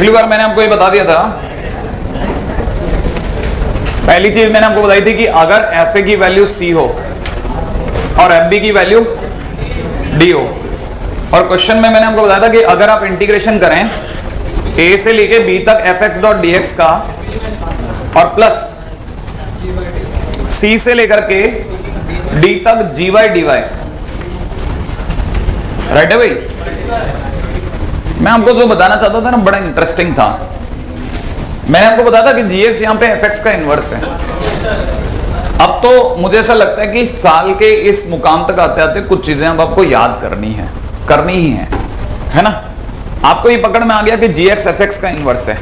पिछली बार मैंने आपको ये बता दिया था, पहली चीज मैंने आपको बताई थी कि अगर एफ ए की वैल्यू सी हो और एफ बी की वैल्यू डी हो, और क्वेश्चन में मैंने आपको बताया था कि अगर आप इंटीग्रेशन करें ए से लेके बी तक F x dot D x का और प्लस सी से लेकर के डी तक जी वाई डी वाई, राइट है भाई। मैं आपको जो बताना चाहता था ना बड़ा इंटरेस्टिंग था। मैंने आपको बताया था कि जी एक्स यहां पे एफ एक्स का इनवर्स है। अब तो मुझे ऐसा लगता है कि साल के इस मुकाम तक आते आते कुछ चीजें अब आपको याद करनी ही है ना। आपको ये पकड़ में आ गया कि जी एक्स एफ एक्स का इनवर्स है,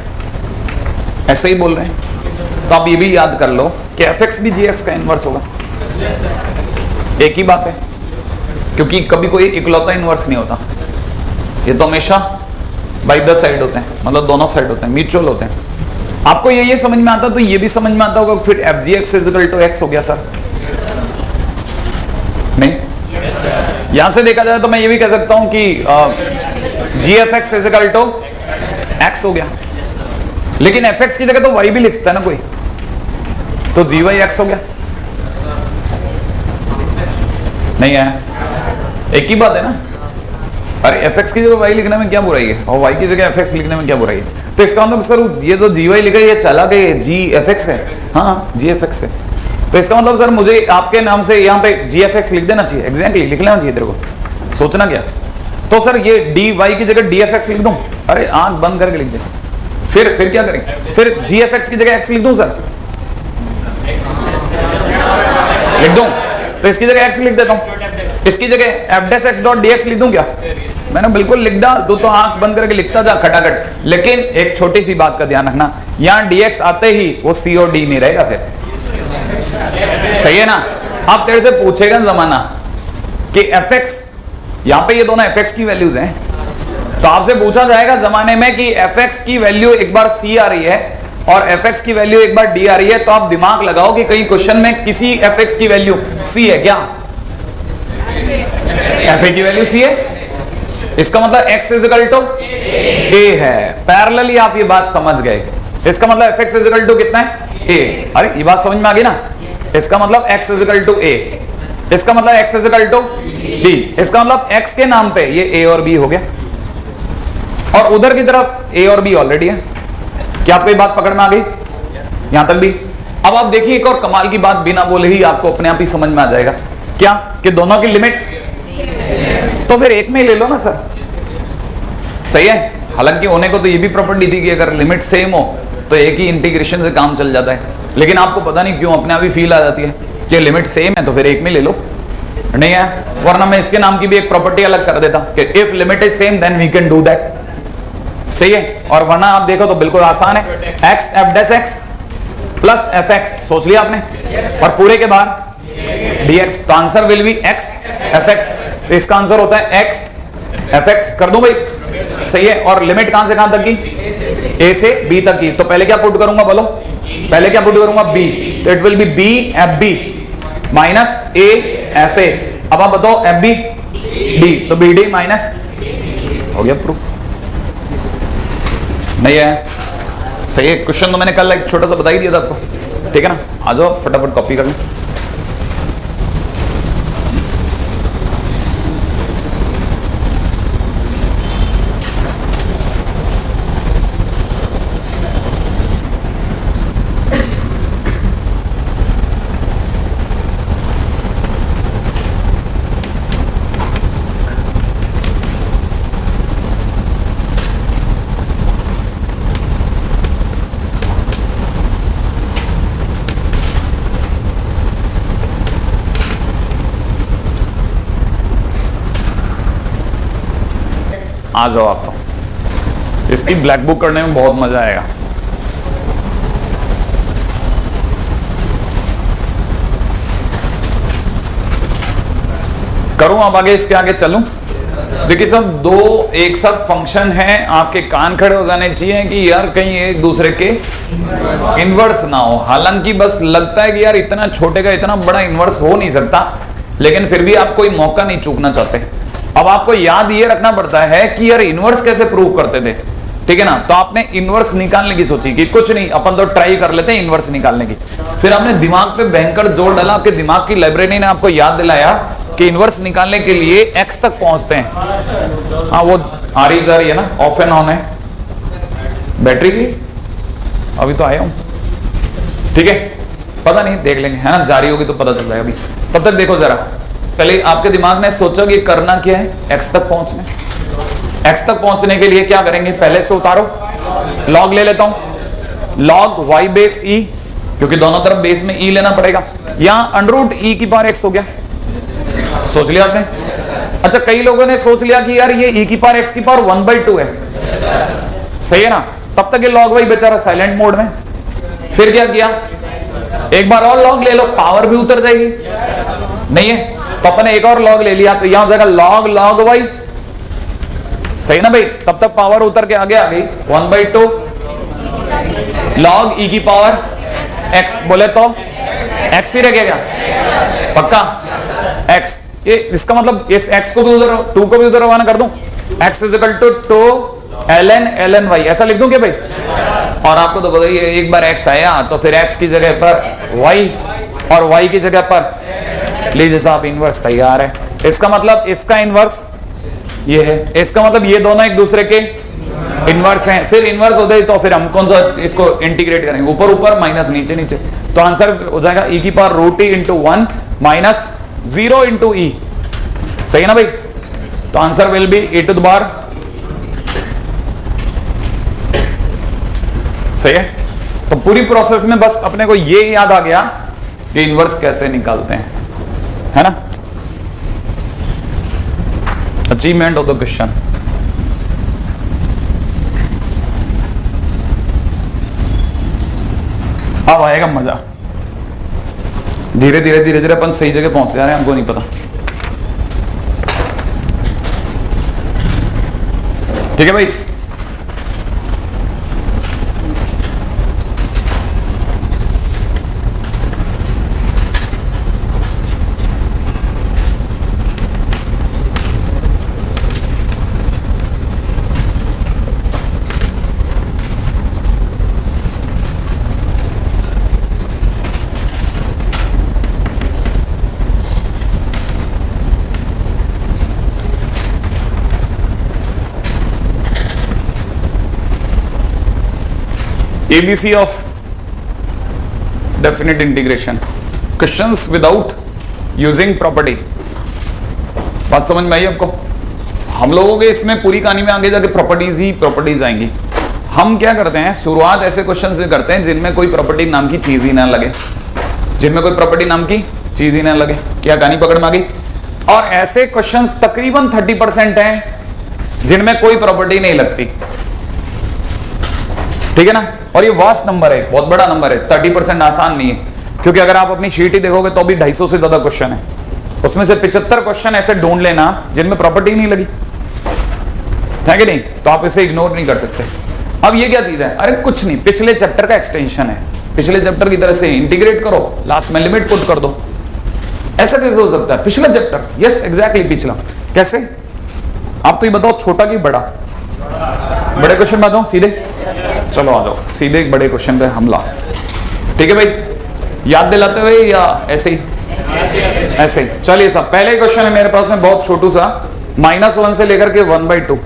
ऐसे ही बोल रहे हैं, तो आप ये भी याद कर लो कि एफ एक्स भी जी एक्स का इनवर्स होगा। एक ही बात है, क्योंकि कभी कोई इकलौता इनवर्स नहीं होता, ये तो हमेशा बाई द साइड होते हैं, मतलब दोनों साइड होते हैं, म्यूचुअल होते हैं। आपको ये समझ में आता तो ये भी समझ में आता होगा, फिर f g x equal to x हो गया सर, नहीं? यहां से देखा जाए तो मैं ये भी कह सकता हूं कि g f x equal to x हो गया, लेकिन एफ एक्स की जगह तो वाई भी लिख सकता है ना कोई, तो जी वाई एक्स हो गया, नहीं है? एक ही बात है ना। अरे एफ एक्स की जगह वाई लिखने में क्या बुराई है, और वाई की जगह एफ एक्स लिखने में क्या बुराई है? तो इसका मतलब सर ये जो जी वाई लिखा है ये चला गए जी एफ एक्स है, हाँ जी एफ एक्स है। तो इसका मतलब सर मुझे आपके नाम से यहाँ पे जी एफ एक्स लिख देना चाहिए, एग्जैक्टली लिख लेना चाहिए तेरे को, सोचना क्या। तो सर ये डी वाई की जगह डी एफ एक्स लिख दूं? अरे आंख बंद करके लिख दे, फिर क्या करेंगे? फिर जी एफ एक्स की जगह एक्स लिख दूं सर, लिख दूं? तो इसकी जगह एक्स लिख देता हूं, इसकी जगह F dash x dot D x लिख दूं क्या? मैंने बिल्कुल लिख डाल दो, तो आंख बंद करके लिखता जा खटाखट। लेकिन एक छोटी सी बात का ध्यान रखना, यहां डी एक्स आते ही वो सी और डी नहीं रहेगा, फिर सही है ना। अब तेरे से पूछेगा जमाना कि एफ एक्स, यहां पे ये दोनों एफ एक्स की वैल्यूज हैं, तो आपसे पूछा जाएगा जमाने में कि एफ एक्स की वैल्यू एक बार सी आ रही है और एफ एक्स की वैल्यू एक बार डी आ रही है, तो आप दिमाग लगाओ कि कहीं क्वेश्चन में किसी एफ एक्स की वैल्यू सी है क्या? एफ ए की वैल्यू सी है, इसका मतलब x is equal to a है। पैरेलली आप ये बात समझ गए, इसका मतलब f x is equal to कितना है? ए। अरे ये बात समझ में आ गई ना, इसका मतलब x is equal to a, इसका मतलब x is equal to b, इसका मतलब x के नाम पे ये a और b हो गया, और उधर की तरफ a और b ऑलरेडी है। क्या आपको ये बात पकड़ में आ गई यहां तक भी? अब आप देखिए एक और कमाल की बात, बिना बोले ही आपको अपने आप ही समझ में आ जाएगा। क्या कि दोनों की लिमिट, तो फिर एक में ही ले लो ना सर, सही है। हालांकि होने को तो ये भी प्रॉपर्टी थी कि अगर लिमिट सेम हो तो एक ही इंटीग्रेशन से काम चल जाता है, लेकिन आपको पता नहीं क्यों अपने आप ही फील आ जाती है कि लिमिट सेम है तो फिर एक में ले लो, नहीं है? वरना मैं इसके नाम की भी एक प्रॉपर्टी अलग कर देता कि if limit is same then we can do that, सही है। और वरना आप देखो तो बिल्कुल आसान है, x F dash x plus F x, सोच लिया आपने, और पूरे के बाद dx, तो answer will B x F x. तो इसका आंसर होता है x एफ एक्स, कर दूं भाई, सही है। और लिमिट कहां से कहां तक की? a से b तक की। तो पहले क्या पुट करूंगा बोलो? पहले क्या पुट करूंगा? b, तो it will be b f b minus a f a. अब आप बताओ एफ बी d, तो बी डी माइनस, हो गया प्रूफ, नहीं है? सही है। क्वेश्चन तो मैंने कल एक छोटा सा बता ही दिया था आपको, ठीक है ना। आ जाओ फटाफट कॉपी कर लें। आ जाओ आप, तो इसकी ब्लैक बुक करने में बहुत मजा आएगा। करूं अब आगे, इसके आगे चलूं? देखिए सब दो एक साथ फंक्शन है, आपके कान खड़े हो जाने चाहिए कि यार कहीं एक दूसरे के इनवर्स ना हो। हालांकि बस लगता है कि यार इतना छोटे का इतना बड़ा इनवर्स हो नहीं सकता, लेकिन फिर भी आप कोई मौका नहीं चूकना चाहते। अब आपको याद ये रखना पड़ता है कि यार इनवर्स कैसे प्रूव करते थे। ठीक है ना। तो आपने इनवर्स निकालने की सोची कि कुछ नहीं, अपन तो ट्राई कर लेते हैं इनवर्स निकालने की। फिर आपने दिमाग पे भयंकर जोर डाला, आपके दिमाग की लाइब्रेरी ने आपको याद दिलाया कि इनवर्स निकालने के लिए एक्स तक पहुंचते हैं। हाँ वो आ रही जा रही है ना, ऑफ एंड ऑन है बैटरी की, अभी तो आया हूं, ठीक है, पता नहीं देख लेंगे, है ना, जारी होगी तो पता चल जाएगा। अभी तब तक देखो जरा, पहले आपके दिमाग ने सोचा कि करना क्या है, एक्स तक पहुंचने। एक्स तक पहुंचने के लिए क्या करेंगे, पहले से उतारो, लॉग ले लेता हूं, लॉग वाई बेस ई, क्योंकि दोनों तरफ बेस में ई लेना पड़ेगा। यहां अंडर रूट ई की पावर एक्स हो गया, सोच लिया आपने। अच्छा, कई लोगों ने सोच लिया कि यार ये ई की पावर एक्स की पावर 1/2 है, सही है ना। तब तक ये लॉग वाई बेचारा साइलेंट मोड में। फिर क्या किया, एक बार और लॉग ले लो, पावर भी उतर जाएगी, नहीं है तो अपने एक और लॉग ले लिया, तो यहां हो जाएगा लॉग लॉग वाई, सही ना भाई। तब तक पावर उतर के आगे आ गई 1/2 लॉग ई की पावर एक्स, बोले तो एक्स ही रहेगा, पक्का एक्स। ये इसका मतलब इस एक्स को भी उधर 2 को भी उधर रवाना कर दूं, x is equal to 2 ln y, ऐसा लिख दूं क्या भाई। और आपको तो बताइए एक बार x आया तो फिर x की जगह पर y और y की जगह पर लीजिए साहब इनवर्स तैयार है। इसका मतलब इसका इनवर्स ये है, इसका मतलब ये दोनों एक दूसरे के इनवर्स हैं। फिर इनवर्स होते ही तो फिर हम कौन सा इसको इंटीग्रेट करेंगे, ऊपर ऊपर माइनस नीचे नीचे, तो आंसर हो जाएगा e की power root e into 1 minus 0 into e, सही है ना भाई। तो answer will be e to the power, सही है। तो पूरी प्रोसेस में बस अपने को ये याद आ गया कि इनवर्स कैसे निकालते हैं, है ना। Achievement of the question. अब आएगा मजा, धीरे धीरे धीरे धीरे अपन सही जगह पहुंचते जा रहे हैं, हमको नहीं पता, ठीक है भाई। ABC of definite integration, questions without using property। बात समझ में आई आपको। हम लोगों के इसमें पूरी कहानी में आगे जाके प्रॉपर्टीज ही प्रॉपर्टीज आएंगी। हम क्या करते हैं, शुरुआत ऐसे क्वेश्चन से करते हैं जिनमें कोई प्रॉपर्टी नाम की चीज ही ना लगे, जिनमें कोई प्रॉपर्टी नाम की चीज ही ना लगे। क्या कहानी पकड़ में आ गई। और ऐसे क्वेश्चन तकरीबन 30% हैं जिनमें कोई प्रॉपर्टी नहीं लगती, ठीक है ना। और ये वास्ट नंबर है, बहुत बड़ा नंबर है, 30% आसान नहीं है, क्योंकि अगर आप अपनी शीट ही देखोगे तो भी 250 से ज्यादा क्वेश्चन है, उसमें से 75 क्वेश्चन ऐसे ढूंढ लेना जिनमें प्रॉपर्टी नहीं लगी, है कि नहीं। तो आप इसे इग्नोर नहीं कर सकते। अब ये क्या चीज है, अरे कुछ नहीं, पिछले चैप्टर का एक्सटेंशन है, पिछले चैप्टर की तरह से इंटीग्रेट करो, लास्ट में लिमिट पुट कर दो। ऐसा कैसे हो सकता है, पिछला चैप्टर, यस एग्जैक्टली पिछला। कैसे, आप तो ये बताओ, छोटा कि बड़ा। बड़े क्वेश्चन में आ जाओ सीधे, चलो आ जाओ सीधे बड़े क्वेश्चन पे हमला, ठीक है भाई। याद दिलाते हुए या ऐसे ही, ऐसे ही चलिए। सब पहले क्वेश्चन है मेरे पास में बहुत छोटू सा, -1 से लेकर के 1/2,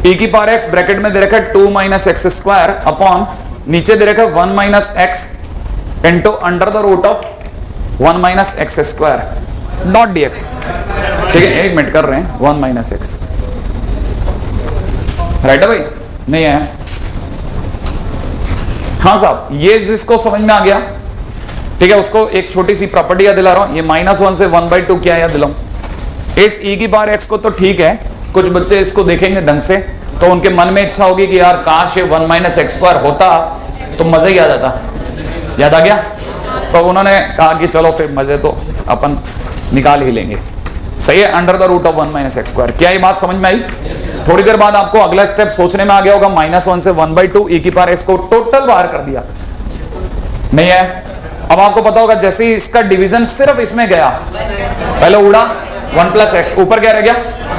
e की पावर x ब्रैकेट में दे रखा है 2 - x स्क्वायर अपॉन नीचे दे रखा है 1 - x into under the root of 1 - x square not dx, ठीक है। एक मिनट कर रहे हैं, 1 - x, राइट है भाई, नहीं है। हाँ साहब, ये जिसको समझ में आ गया, ठीक है, उसको एक छोटी सी प्रॉपर्टी याद दिला रहा हूं। ये -1 से 1/2 क्या याद दिलाऊं, इस e की पावर x को तो ठीक है, कुछ बच्चे इसको देखेंगे ढंग से तो उनके मन में इच्छा होगी कि यार काश ये 1 - x स्क्वायर होता तो मजा ही आ जाता। याद आ गया, तो उन्होंने कहा कि चलो फिर मजे तो अपन निकाल ही लेंगे, सही है, under the root of 1 - x square. क्या ये बात समझ में आई। थोड़ी देर बाद आपको अगला स्टेप सोचने में आ गया होगा, -1 से 1/2 e की पावर x को टोटल बाहर कर दिया, नहीं है। अब आपको पता होगा जैसे ही इसका डिवीजन सिर्फ इसमें गया, पहले उड़ा 1 + x, ऊपर क्या रह गया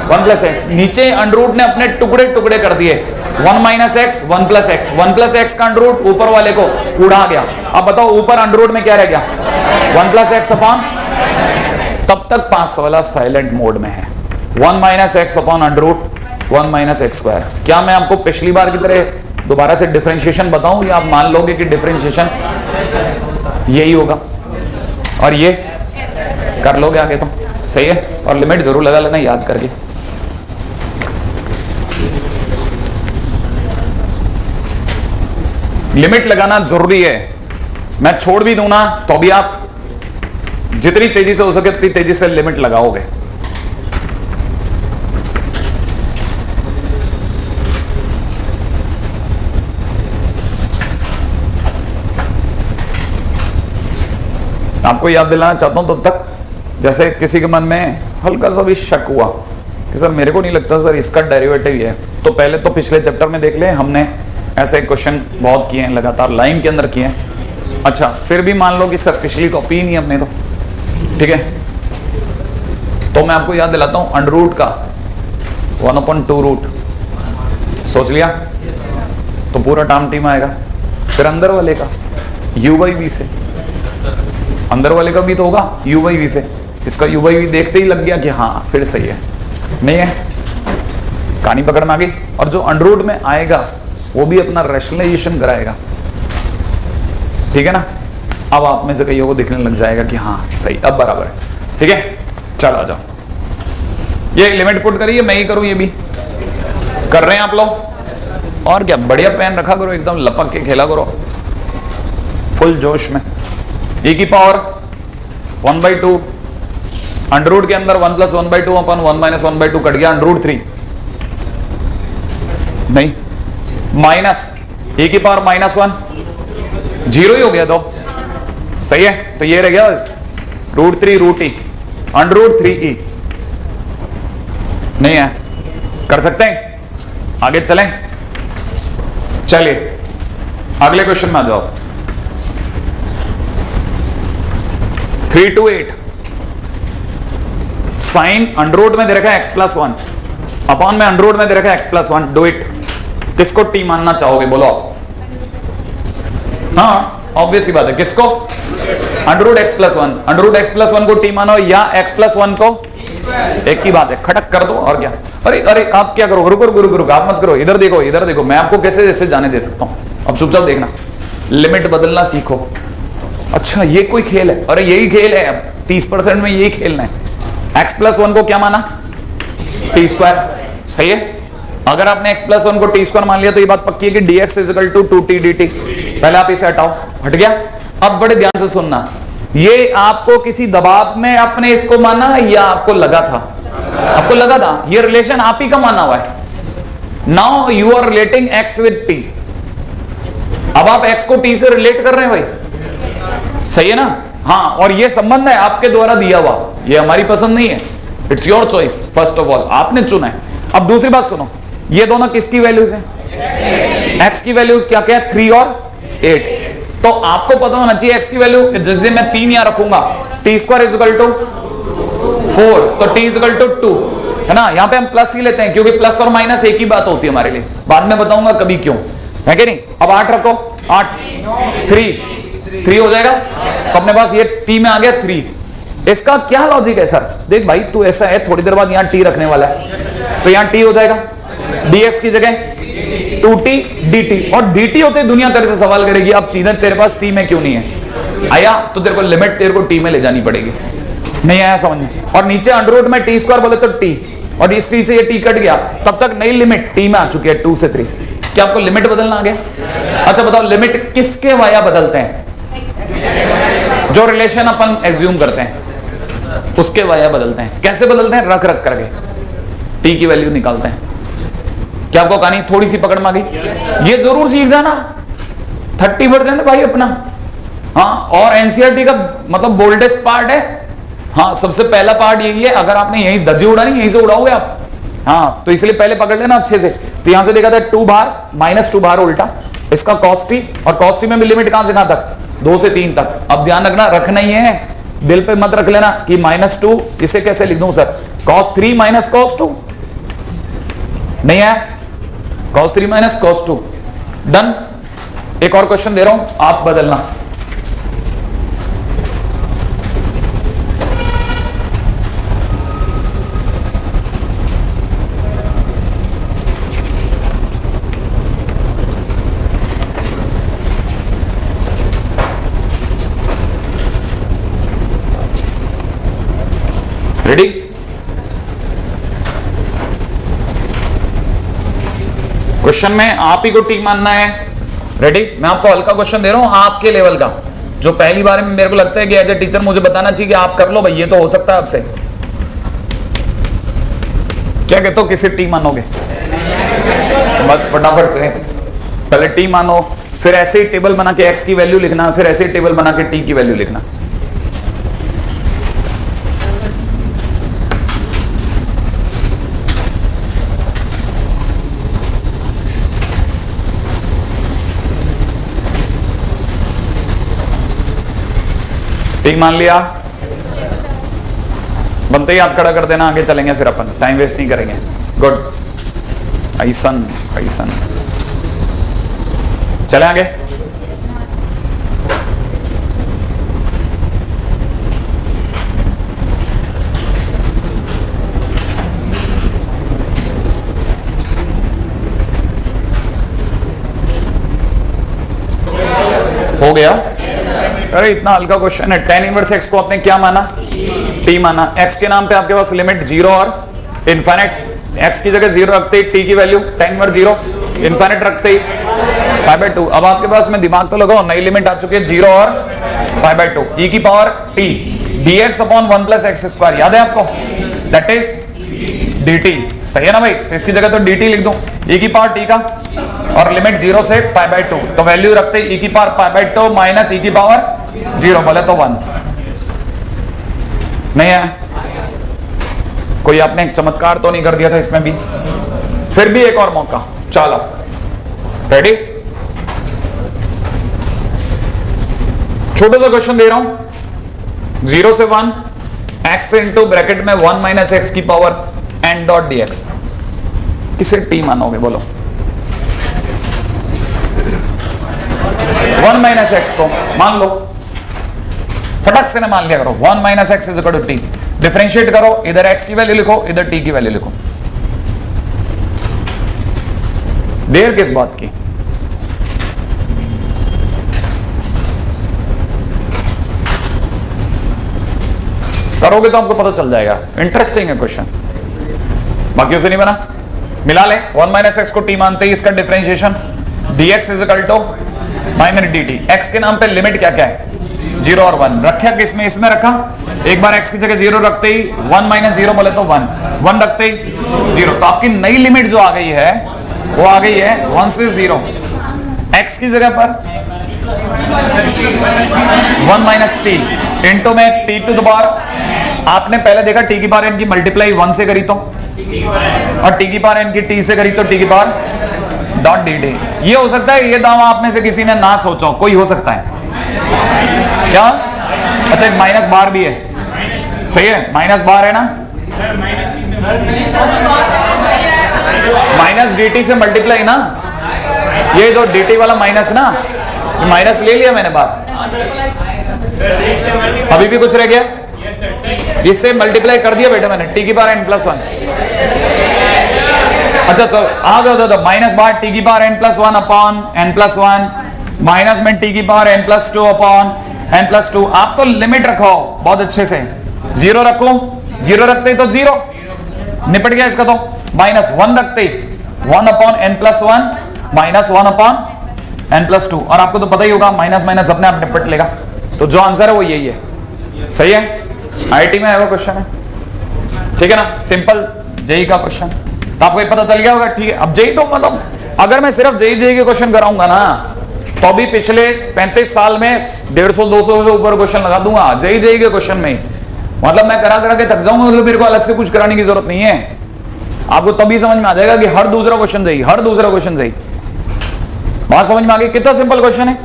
1 प्लस एक्स, नीचे अंडरूट ने अपने टुकड़े टुकड़े कर दिए, 1 minus x 1 plus x, 1 plus x का अंडरूट ऊपर वाले को उड़ा गया। अब बताओ ऊपर अंडरूट में क्या रह गया, 1 प्लस एक्स अपॉन, तब तक पांच वाला साइलेंट मोड में है, 1 minus x upon under root 1 minus x square. क्या मैं आपको पिछली बार की तरह दोबारा से डिफरेंशिएशन बताऊं या आप मान लोगे कि डिफरेंशिएशन यही होगा और ये कर लोगे आगे तो सही है। और लिमिट जरूर लगा लेना याद करके। लिमिट लगाना जरूरी है, मैं छोड़ भी दूं ना तो भी आप जितनी तेजी से हो सके उतनी तेजी से लिमिट लगाओगे। आपको याद दिलाना चाहता हूं तब तक जैसे किसी के मन में हल्का सा भी शक हुआ कि सर मेरे को नहीं लगता सर इसका डेरिवेटिव ही है, तो पहले तो पिछले चैप्टर में देख ले, हमने ऐसे क्वेश्चन बहुत किए हैं, लगातार लाइन के अंदर किए हैं। अच्छा फिर भी मान लो कि सर पिछली कॉपी नहीं हमने तो, ठीक है, तो मैं आपको याद दिलाता हूं अंडरूट का 1/2 रूट सोच लिया तो पूरा टर्म टीम आएगा। फिर अंदर वाले का u/v से, अंदर वाले का भी तो होगा u/v से, इसका u/v देखते ही लग गया कि हाँ फिर सही है, नहीं है, कहानी पकड़ में आ गई। और जो अंडरूट में आएगा वो भी अपना रैशनलाइजेशन कराएगा, ठीक है ना। अब आप में से कईयों को दिखने लग जाएगा कि हाँ सही अब बराबर है, ठीक है। चल आ जाओ, ये लिमिट पुट करिए, मैं ही करूं, ये भी कर रहे हैं आप लोग। और क्या बढ़िया पेन रखा करो, एकदम लपक के खेला करो फुल जोश में। e की पावर 1/2 अंडरूट के अंदर 1 + 1/2 अपन 1 - 1/2 कट गया, अंडरूट 3 नहीं, माइनस e की पावर -1 जीरो ही हो गया तो सही है, तो ये रह गया √3 √e अंडरूट 3e। नहीं है, कर सकते हैं, आगे चलें। चलिए अगले क्वेश्चन में आ जाओ। 3 to 8 साइन अंडरूट में दे रखा है x+1 अपॉन में अंडरूट में दे रखा है x+1, डू इट। किसको t मानना चाहोगे बोलो? हाँ ऑब्वियस ही बात है, किसको? अंडरूट x+1, अंडरूट x+1 को t मानो या x+1 को, एक की बात है, खटक कर दो और क्या। अरे अरे आप क्या करो, रुको रुको रुको, आप मत करो, इधर देखो इधर देखो, मैं आपको कैसे जैसे जाने दे सकता हूं। अब चुपचाप देखना, लिमिट बदलना सीखो। अच्छा ये कोई खेल है? अरे यही खेल है, अब 30% में यही खेलना है। x+1 को क्या माना? t², सही है। अगर आपने x+1 को t² मान लिया तो ये बात पक्की है कि dx = 2t dt। पहले आप इसे हटाओ, हट गया। अब बड़े ध्यान से सुनना, ये आपको किसी दबाव में आपने इसको माना या आपको लगा था? आपको लगा था, ये रिलेशन आप ही का माना हुआ है। Now you are relating x with t। अब आप x को t से रिलेट कर रहे हैं भाई, सही है ना? हाँ, और ये संबंध है आपके द्वारा दिया हुआ, ये हमारी पसंद नहीं है, it's your choice. First of all आपने चुना है। अब दूसरी बात सुनो, ये दोनों किसकी वैल्यूज हैं? x की वैल्यूज क्या क्या है? 3 और 8। तो आपको पता होना चाहिए x की वैल्यू, जैसे मैं 3 यहां रखूंगा, t² = 4, तो t = 2 है ना। यहां पे हम प्लस ही लेते हैं क्योंकि प्लस और माइनस एक ही बात होती है हमारे लिए, बाद में बताऊंगा कभी क्यों, है कि नहीं। अब 8 रखो, 8 3 हो जाएगा, तो अपने पास ये t में आ गया 3। इसका क्या लॉजिक है? सर देख भाई, तू ऐसा है, थोड़ी देर बाद यहां t रखने वाला है, तो यहां t हो जाएगा, dx की जगह 2t dt, और dt होते दुनिया तेरे से सवाल करेगी अब चीजें तेरे पास t में क्यों नहीं है। आया तो तेरे को लिमिट तेरे को t में ले जानी पड़ेगी, नहीं आया समझ में। और नीचे अंडररूट में t² बोले तो t, और इस 3 से ये t कट गया, तब तक नई लिमिट t में आ चुकी है 2 से 3। क्या आपको लिमिट बदलना आ गया? अच्छा बताओ, लिमिट किसके वाया बदलते हैं? जो रिलेशन अपन एज्यूम करते हैं उसके वाया बदलते हैं। कैसे बदलते हैं? रख रख करके t की वैल्यू निकालते हैं। क्या आपको कहानी थोड़ी सी पकड़ में आ गई? ये जरूर सीख जाना, 30% भाई अपना। हाँ, और एनसीईआरटी का मतलब बोल्डेस्ट पार्ट है। हाँ, सबसे पहला पार्ट यही है, अगर आपने यही धज्जी उड़ानी यहीं से उड़ाओगे आप। हाँ, तो इसलिए पहले पकड़ लेना अच्छे से। तो यहां से देखा था 2 बार -2 बार उल्टा, इसका cos t, और cos t में भी लिमिट कहां से कहां तक? 2 से 3 तक। अब ध्यान रखना, रखना ही है, दिल पे मत रख लेना कि -2, इसे कैसे लिख दूं सर? cos 3 - cos 2, नहीं है, cos 3 माइनस cos 2। डन। एक और क्वेश्चन दे रहा हूं, आप बदलना। रेडी? क्वेश्चन में आप ही को टी मानना है। रेडी? मैं आपको हल्का क्वेश्चन दे रहा हूं आपके लेवल का, जो पहली बार में मेरे को लगता है कि एज ए टीचर मुझे बताना चाहिए कि आप कर लो भाई, ये तो हो सकता है आपसे। क्या कहते हो, किसे टी मानोगे? बस फटाफट से पहले टी मानो, फिर ऐसे ही टेबल बना के एक्स की वैल्यू लिखना, फिर ऐसे ही टेबल बना के टी की वैल्यू लिखना। टी मान लिया, बनते ही आप खड़ा कर देना, आगे चलेंगे फिर अपन, टाइम वेस्ट नहीं करेंगे। गुड। ऐसन ऐसन चले आगे। हो गया? अरे इतना हल्का क्वेश्चन है। tan इनवर्स x को आपने क्या माना? t माना। x के नाम पे आपके पास लिमिट 0 और इनफाइनाइट, x की जगह 0 रखते ही t की वैल्यू tan इनवर्स 0, इनफाइनाइट रखते ही π/2। अब आपके पास में दिमाग तो लगाओ, नई लिमिट आ चुकी है 0 और π/2, e की power t dx upon 1 plus x square, याद है आपको? That is dt। सही है ना भाई? तो इसकी जगह तो dt लिख दूं, e की पावर t का, और लिमिट 0 से π/2, तो वैल्यू रखते ही e की पावर π/2 माइनस e की पावर 0, बोले तो 1। नहीं है? कोई आपने एक चमत्कार तो नहीं कर दिया था इसमें भी? फिर भी एक और मौका, चलो। रेडी? छोटा सा क्वेश्चन दे रहा हूं, 0 से 1 x इंटू ब्रैकेट में 1 माइनस एक्स की पावर n डॉट dx, किसे t मानोगे बोलो? 1 माइनस एक्स को मान लो, फटक से ना मान लिया करो। 1 minus x is equal to t. Differentiate करो, इधर x की वैल्यू लिखो, इधर t की वैल्यू लिखो। देर किस बात की? करोगे तो आपको पता चल जाएगा। इंटरेस्टिंग है क्वेश्चन, बाकियों से नहीं बना। मिला ले, 1 माइनस एक्स को t मानते ही इसका differentiation dx is equal to minus dt। x के नाम पे लिमिट क्या क्या है? 0 और 1 रखा, किसमें? इसमें रखा। एक बार x की जगह 0 रखते ही 1 माइनस 0 बोले तो 1, 1 रखते ही 0। तो आपकी नई लिमिट जो आ गई है वो आ गई है 1 से 0। x की जगह पर 1 माइनस टी इंटू में t टू द पावर, आपने पहले देखा t की पावर n की मल्टीप्लाई 1 से करी तो, और t की पावर n की t से करी तो t की पावर डॉट dt। ये हो सकता है, ये दावा आप में से किसी ने ना सोचा हो, कोई हो सकता है क्या? अच्छा, एक माइनस बार भी है, सही है? माइनस बार है ना, माइनस dt से मल्टीप्लाई ना, ये जो dt वाला माइनस ना, ये माइनस ले लिया मैंने बार। अभी भी कुछ रह गया? इससे मल्टीप्लाई कर दिया बेटा मैंने, t की पावर n प्लस 1। अच्छा चलो आ जाओ, माइनस बार t की power n plus 1 upon n plus 1, minus में t की power n plus 2 upon n plus 2। आप तो लिमिट रखो बहुत अच्छे से, 0 रखो, 0 रखते ही तो 0 निपट गया इसका। तो माइनस 1 रखते ही 1 upon n plus 1 minus 1 upon n plus 2, और आपको तो पता ही होगा माइनस माइनस अपने आप निपट लेगा। तो जो आंसर है वो यही है। सही है? आईआईटी में वो क्वेश्चन है, ठीक है ना? सिंपल जेई का क्वेश्चन, तो आपको ये पता चल गया होगा। ठीक है, अब जेई तो मतलब अगर मैं सिर्फ जेई के क्वेश्चन कराऊंगा ना, तो अभी पिछले 35 साल में 150-200 से ऊपर क्वेश्चन लगा दूंगा जेई के क्वेश्चन में। मतलब मैं करा के थक जाऊंगा, मतलब मेरे को अलग से कुछ कराने की जरूरत नहीं है। आपको तभी समझ में आ जाएगा कि हर दूसरा क्वेश्चन जेई, हर दूसरा क्वेश्चन जेई। बात समझ में आ गई? कितना सिंपल क्वेश्चन है।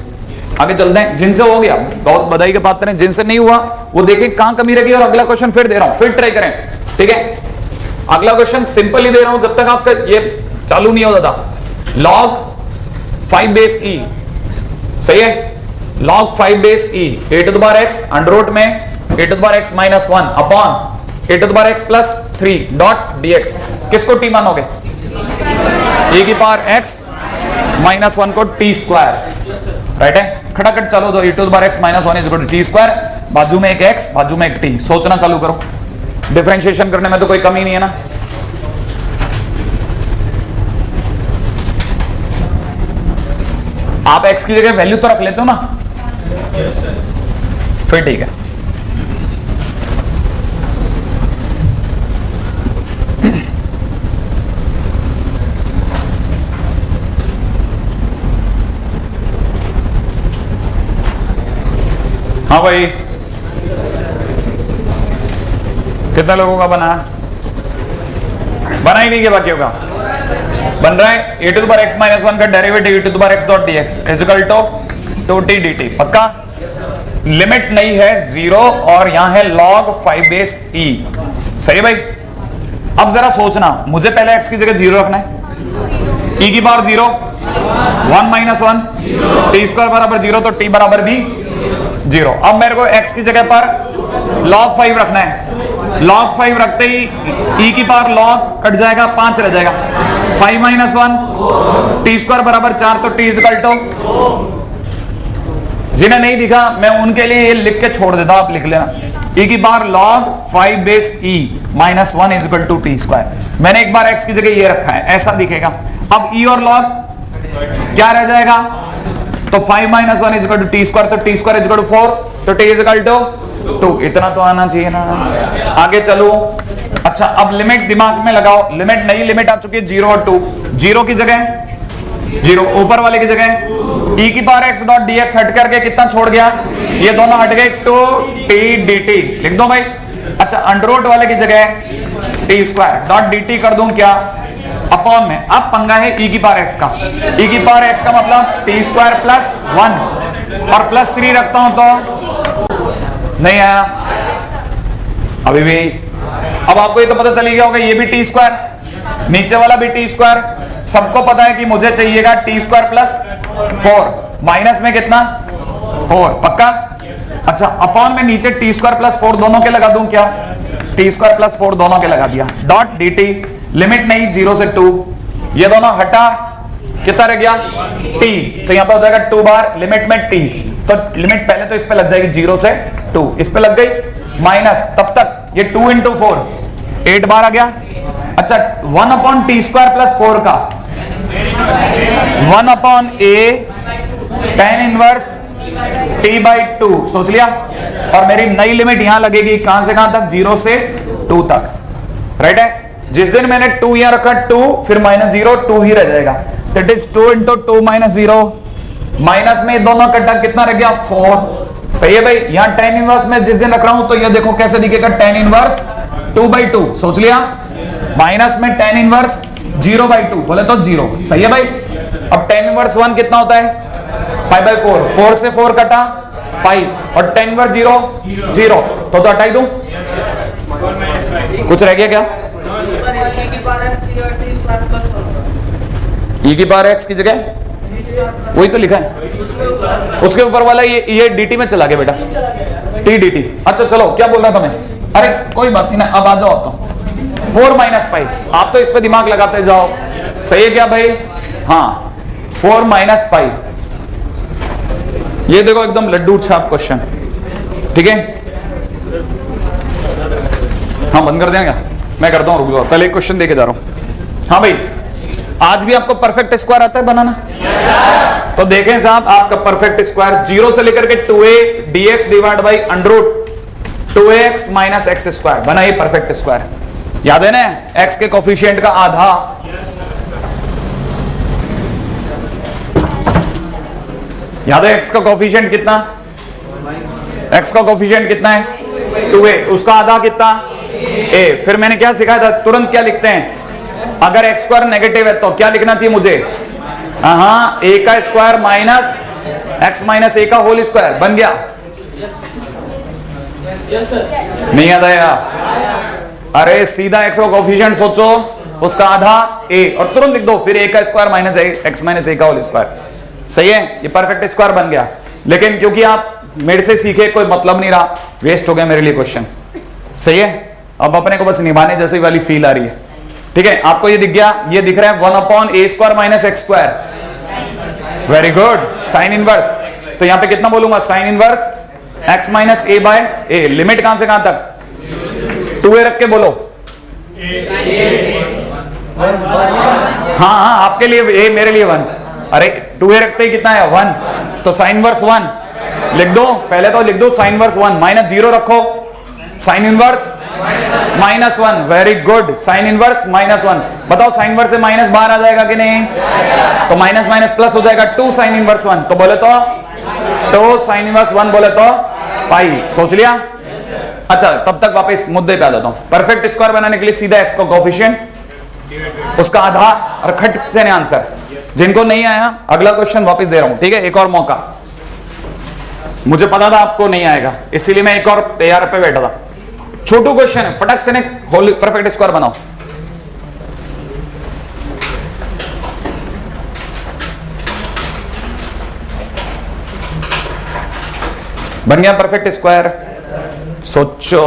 आगे चलते हैं। जिनसे हो गया बहुत बधाई के पात्र हैं, जिनसे नहीं हुआ वो देखें कहां कमी रखी, और अगला क्वेश्चन फिर दे रहा हूं, फिर ट्राई करें। ठीक है, अगला क्वेश्चन सिंपल ही दे रहा हूं, जब तक आपका ये चालू नहीं होता था। log 5 बेस ई, सही है, log 5 base e a to the power x under root में a to the power x minus 1 upon a to the power x plus 3 dot dx। किसको t मानोगे? a की पावर x माइनस 1 को t square, right है। खटाखट चलो तो a to the power x minus 1 is equal to t square, बाजू में एक x बाजू में एक t, सोचना चालू करो। डिफरेंशिएशन करने में तो कोई कमी नहीं है ना। आप x की जगह वैल्यू तो रख लेते हो ना, फिर ठीक है। हाँ भाई, कितना लोगों का बना ही नहीं, के बाकियों का बन रहा है। A to the power x minus 1 का derivative a to the power x dot dx is equal to t d t. पक्का? लिमिट नहीं है 0 और यहां है log 5 बेस ई, सही भाई। अब जरा सोचना, मुझे पहले एक्स की जगह 0 रखना है, ई की पावर 0 1 माइनस 1 टी स्क्वायर बराबर 0, तो टी बराबर भी 0। अब मेरे को x की जगह पर log 5 रखना है। log 5 रखते ही e की पावर log कट जाएगा, 5 रह जाएगा, 5 माइनस 1 टी स्क्वायर बराबर 4, तो t इक्वल टू, जिन्हें नहीं दिखा मैं उनके लिए ये लिख के छोड़ देता, आप लिख लेना, e की power log 5 base e minus 1 is equal to t square. मैंने एक बार x की जगह ये रखा है, ऐसा दिखेगा। अब e और log क्या रह जाएगा, तो 5 minus 1 is equal to t square, तो t square is equal to 4, तो टी इज इक्वल टू 2। इतना तो आना चाहिए ना। आगे चलो। अच्छा, अब लिमिट दिमाग में लगाओ, लिमिट नई लिमिट आ चुकी है 0 और 2। 0 की जगह 0, ऊपर वाले की जगह e की पावर x डॉट dx हट करके कितना छोड़ गया, ये दोनों हट गए, 2t dt लिख दो भाई। अच्छा, अंडर रूट वाले की जगह t स्क्वायर डॉट dt कर दूं क्या, अपॉन में। अब पंगा है e की पावर x का, e की पावर x का मतलब t स्क्वायर प्लस 1 और प्लस 3 रखता हूं तो नहीं आया अभी भी। अब आपको ये तो पता चली गया होगा, ये भी t स्क्वायर, नीचे वाला भी t स्क्वायर। सबको पता है कि मुझे चाहिएगा t स्क्वायर प्लस 4, माइनस में कितना 4, पक्का? अच्छा, अपॉन में नीचे t स्क्वायर प्लस 4 दोनों के लगा दूं क्या, t स्क्वायर प्लस 4 दोनों के लगा दिया, डॉट dt। लिमिट नहीं 0 से 2, ये दोनों हटा, कितना रह गया t, तो यहां पर हो जाएगा 2 बार लिमिट में t, तो लिमिट पहले तो इस पे लग जाएगी 0 से 2, इस पे लग गई माइनस, तब तक ये 2 इंटू 4 8 बार आ गया। अच्छा, 1 अपॉन टी स्क्वायर प्लस 4 का 1 upon a tan inverse t by 2, सोच लिया। और मेरी नई लिमिट यहां लगेगी, कहां से कहां तक, 0 से 2 तक, राइट है। जिस दिन मैंने 2 यहां रखा 2, फिर माइनस 0, 2 ही रह जाएगा, that is 2 into 2 minus 0, minus में दोनों कटा, कितना रह गया 4, सही है भाई। यहां tan इनवर्स में जिस दिन रख रहा हूं तो ये देखो कैसे दिखेगा, tan इनवर्स 2/2, सोच लिया। माइनस में tan इनवर्स 0/2, बोले तो 0, सही है भाई। अब tan इनवर्स 1 कितना होता है, π/4, 4 से 4 कटा पाई, और tan इनवर्स 0 तो हटाई दूं, कुछ रह गया क्या, e की पावर x की जगह वही तो लिखा है, उसके ऊपर वाला ये dt में चला गया बेटा, t dt। अच्छा चलो, क्या बोल रहा था मैं, अरे कोई बात नहीं ना, अब आ जाओ। आप तो 4 माइनस पाई, आप तो इस पे दिमाग लगाते जाओ, सही है क्या भाई। हाँ, 4 माइनस पाई, ये देखो एकदम लड्डू छाप क्वेश्चन, ठीक है। हाँ, बंद कर देंगे, मैं करता हूँ, रुक जाओ, पहले एक क्वेश्चन देके जा रहा हूं। हाँ भाई, आज भी आपको परफेक्ट स्क्वायर आता है बनाना? तो देखें साहब, आपका परफेक्ट स्क्वायर 0 से लेकर के 2a dx divide by under root 2ax minus x square बना ये परफेक्ट स्क्वायर। याद है ना, x के कोफिशिएंट का आधा, याद है x का कोफिशिएंट कितना, x का कोफिशिएंट कितना है 2a, उसका आधा कितना a। फिर मैंने क्या सिखाया था, तुरंत क्या लिखते हैं, अगर एक्स स्क्वायर नेगेटिव है तो क्या लिखना चाहिए मुझे, हाँ, a का square minus x minus a का होल स्क्वायर बन गया। नहीं याद आया, अरे सीधा x का कोफिशिएंट सोचो, उसका आधा a और तुरंत लिख दो, फिर a का square minus x minus a का होल स्क्वायर। सही है, ये परफेक्ट स्क्वायर बन गया। लेकिन क्योंकि आप मेरे से सीखे, कोई मतलब नहीं रहा, वेस्ट हो गया मेरे लिए क्वेश्चन। सही है, अब अपने को बस निभाने जैसी वाली फील आ रही है। ठीक है, आपको ये दिख गया, ये दिख रहा है 1/a² minus x²। Very good, sine inverse. तो यहां पे कितना बोलूंगा, sine inverse x minus a by a। Limit कहां से कहां तक, 2a रख के बोलो। हाँ, आपके लिए a, मेरे लिए 1। अरे 2a रखते ही कितना है, 1। तो साइन इनवर्स 1 लिख दो, पहले तो लिख दो साइन इनवर्स 1, माइनस 0 रखो, sine inverse -1। Very good, sine inverse -1। बताओ साइन इनवर्स से माइनस बाहर आ जाएगा कि नहीं, तो माइनस माइनस प्लस हो जाएगा, 2 साइन इनवर्स 1। तो बोले तो 2 साइन इनवर्स 1 बोले तो पाई। सोच लिया? अच्छा, तब तक वापस मुद्दे पे आ जाता हूं। परफेक्ट स्क्वायर बनाने के लिए सीधा x का कोफिशिएंट, उसका आधा और खट से आंसर। जिनको नहीं आया, अगला क्वेश्चन वापस दे रहा हूं। ठीक है, एक और मौका। मुझे पता था आपको नहीं आएगा, इसीलिए मैं एक और तैयार पे बैठा था। छोटू क्वेश्चन है, फटक से होल परफेक्ट स्क्वायर बनाओ। बन गया परफेक्ट स्क्वायर। सोचो,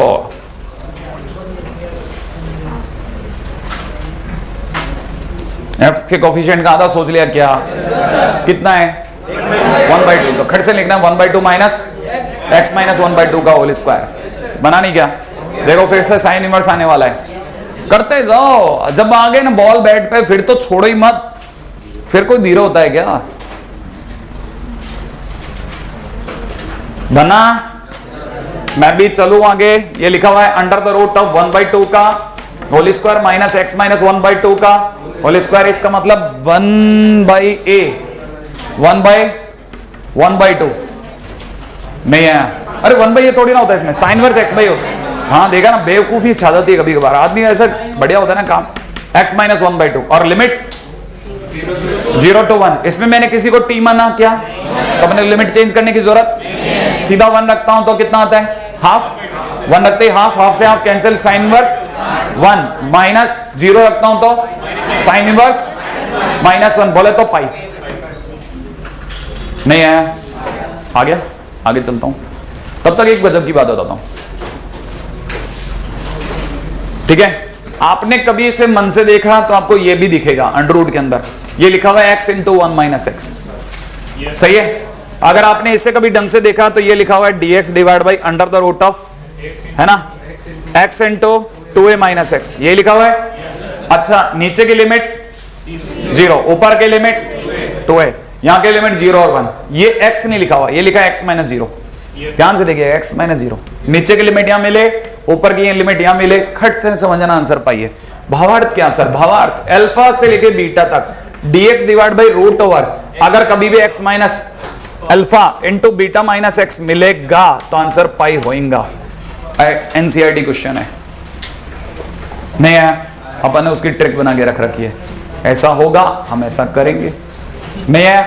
f के कोफिशिएंट का आधा सोच लिया क्या, कितना है, 1/2। तो खट से लिखना 1/2 माइनस x माइनस 1/2 का होल स्क्वायर। बना नहीं क्या? देखो फिर से साइन इनवर्स आने वाला है, करते जाओ। जब आ गए ना बॉल बैट पे, फिर तो छोड़ो ही मत, फिर कोई धीरे होता है क्या? बना, मैं भी चलूं आगे। ये लिखा हुआ है अंडर द रूट ऑफ 1/2 का whole square minus x minus 1/2 का होल स्क्वायर। इसका मतलब 1/a 1/2 नहीं है। अरे 1/a थोड़ी ना होता है इसमें, साइन इनवर्स x/a। हाँ देखा ना, बेवकूफी छा जाती है कभी कभार, आदमी ऐसा बढ़िया होता है ना काम। x माइनस 1/2 और लिमिट 0 to 1। इसमें मैंने किसी को t माना क्या, तो अपने लिमिट चेंज करने की जरूरत, सीधा 1 रखता हूं तो कितना आता है, हाफ। 1 रखते ही हाफ से half cancel, sine inverse 1 minus 0 रखता हूं तो साइन इनवर्स -1 बोले तो पाई। नहीं आया, आ गया, आगे चलता हूं। तब तक एक गजब की बात बताता हूं। ठीक है, आपने कभी इसे मन से देखा तो आपको यह भी दिखेगा अंडर रूट के अंदर, ये लिखा हुआ है x इंटू 1 माइनस एक्स। सही है, अगर आपने इसे कभी ढंग से देखा तो ये लिखा हुआ है dx divide by under the root of, है ना, x into 2a minus x, ये लिखा हुआ है। अच्छा, नीचे की लिमिट 0, ऊपर की लिमिट 2a, यहां की लिमिट 0 और 1। ये x नहीं लिखा हुआ, ये लिखा है x माइनस 0। ध्यान से देखिए, x माइनस 0, नीचे की लिमिट यहां मिले, ऊपर की लिमिट यहां मिले, खट से समझना आंसर पाइए। भावार्थ क्या सर, भावार्थ अल्फा से लेके बीटा तक dx divide by root over, अगर कभी भी x minus alpha into beta minus x मिलेगा तो आंसर पाई होएगा। एनसीईआरटी क्वेश्चन है, नहीं है, अपन ने उसकी ट्रिक बना के रख रखी है, ऐसा होगा हम ऐसा करेंगे। नहीं है,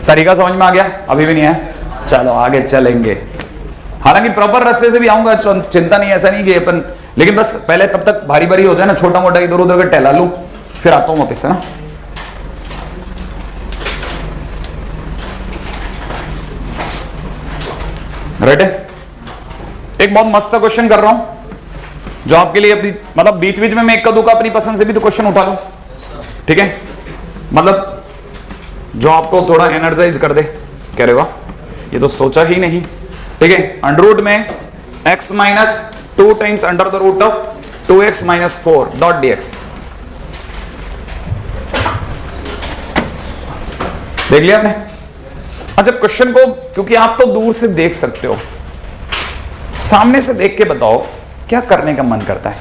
तरीका समझ में आ गया? अभी भी नहीं है, चलो आगे चलेंगे। हालांकि प्रॉपर रास्ते से भी आऊंगा, चिंता नहीं, ऐसा नहीं कि अपन, लेकिन बस पहले तब तक भारी भारी हो जाए ना, छोटा मोटा इधर उधर का टहला लूं, फिर आता हूं वापस, है ना। राइट है, एक बहुत मस्त सा क्वेश्चन कर रहा हूं जो आपके लिए अपनी, मतलब बीच बीच में मैं एक कदू का अपनी पसंद से भी तो क्वेश्चन उठा लूं। ठीक है, मतलब जो आपको थोड़ा एनर्जाइज कर दे। कह रहे वाह, ये तो सोचा ही नहीं। ठीक है, अंडर रूट में x minus 2 times under the root of 2x minus 4 dot dx। देख लिया आपने? अच्छा, क्वेश्चन को क्योंकि आप तो दूर से देख सकते हो, सामने से देख के बताओ क्या करने का मन करता है।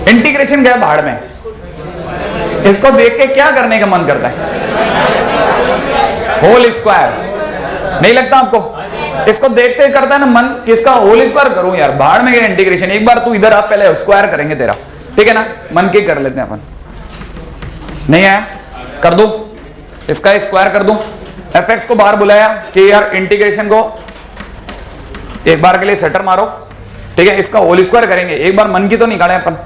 इंटीग्रेशन गया भाड़ में, इसको देख के क्या करने का मन करता है, होल स्क्वायर। नहीं लगता आपको? इसको देखते करता है ना मन, किसका होल स्क्वायर करूं यार, भाड़ में गया इंटीग्रेशन, एक बार तू इधर आ, पहले स्क्वायर करेंगे तेरा। ठीक है ना, मन के कर लेते हैं अपन। नहीं आया, कर दो, इसका स्क्वायर कर दो। fx को बाहर बुलाया कि यार इंटीग्रेशन को एक बार के लिए सेटर मारो, ठीक है, इसका होल स्क्वायर करेंगे, एक बार मन की तो निकाले अपन,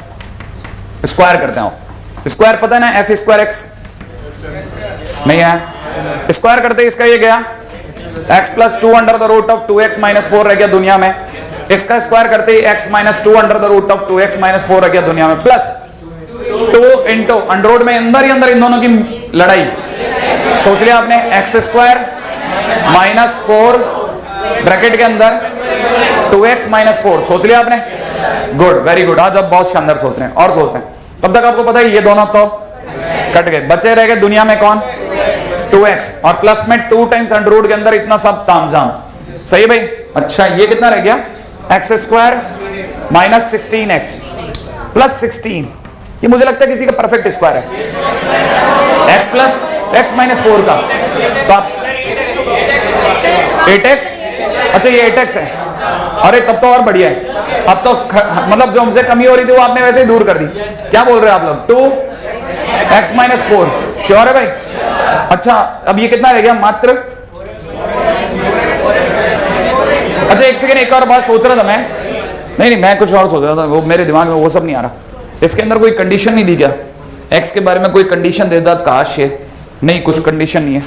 स्क्वायर करते हैं। स्क्वायर पता है ना, एफ स्क्वायर एक्स नहीं है, स्क्वायर करते इसका ये गया x plus 2 under the root of 2x minus 4 रह गया दुनिया में, इसका स्क्वायर करते ही x minus 2 under the root of 2x minus 4 रह गया दुनिया में, प्लस 2 इंटू अंडर रूट में अंदर ही अंदर इन दोनों की लड़ाई, सोच लिया आपने, एक्स स्क्वायर माइनस 4 ब्रैकेट के अंदर 2x माइनस 4, सोच लिया आपने, गुड, वेरी गुड। आज आप बहुत शानदार सोच रहे हैं और सोचते हैं, तब तक आपको पता है ये दोनों तो कट गए, बचे रह गए दुनिया में कौन, 2x और प्लस में 2 टाइम्स अंडर रूट के अंदर इतना सब तामझाम, सही है भाई। अच्छा ये कितना रह गया, x square minus 16x plus 16, ये मुझे लगता है किसी का परफेक्ट स्क्वायर है, x प्लस x माइनस 4 का, तो आप 8x, अच्छा ये 8x है, अरे तब तो और बढ़िया है, अब तो मतलब जो हमसे कमी हो रही थी वो आपने वैसे ही दूर कर दी, क्या बोल रहे हैं आप लोग, 2x माइनस 4, श्योर है भाई। अच्छा अब ये कितना रह गया, मात्र, अच्छा एक सेकंड, एक और बात सोच रहा था मैं, नहीं मैं कुछ और सोच रहा था, वो मेरे दिमाग में वो सब नहीं आ रहा, इसके अंदर कोई कंडीशन नहीं दी क्या, x के बारे में कोई कंडीशन दे देता काश, ये नहीं, कुछ कंडीशन नहीं है,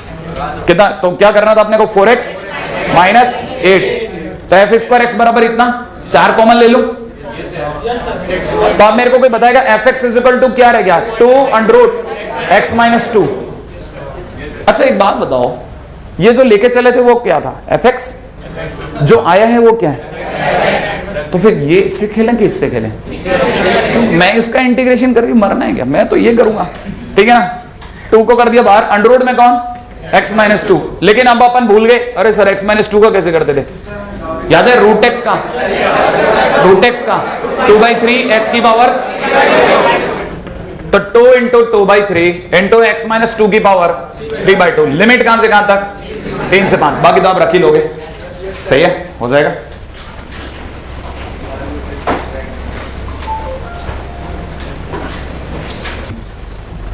कितना, तो क्या करना था अपने को, 4x माइनस 8, तो एफ स्क्वायर x बराबर इतना, 4 कॉमन ले लूं, तो आप मेरे को कोई बताएगा f x is equal to क्या रह गया, 2 अंडर रूट x माइनस 2। अच्छा एक बात बताओ, ये जो लेके चले थे वो क्या था, एफ एक्स, जो आया है वो क्या है, तो फिर ये इससे खेलें कि इससे खेलें, तो मैं इसका इंटीग्रेशन करके मरना है क्या, मैं तो ये करूंगा, ठीक है ना, 2 को कर दिया बाहर, अंडर रूट में कौन, x माइनस 2, लेकिन अब अपन भूल गए, अरे सर x माइनस 2 का कैसे करते थे, याद है रूट x का, 2/3 x की पावर, तो 2 इंटू 2/3 इंटू x माइनस 2 की पावर 3/2, लिमिट कहां से कहां तक, 3 से 5, बाकी तो आप रख ही लोगे, सही है, हो जाएगा।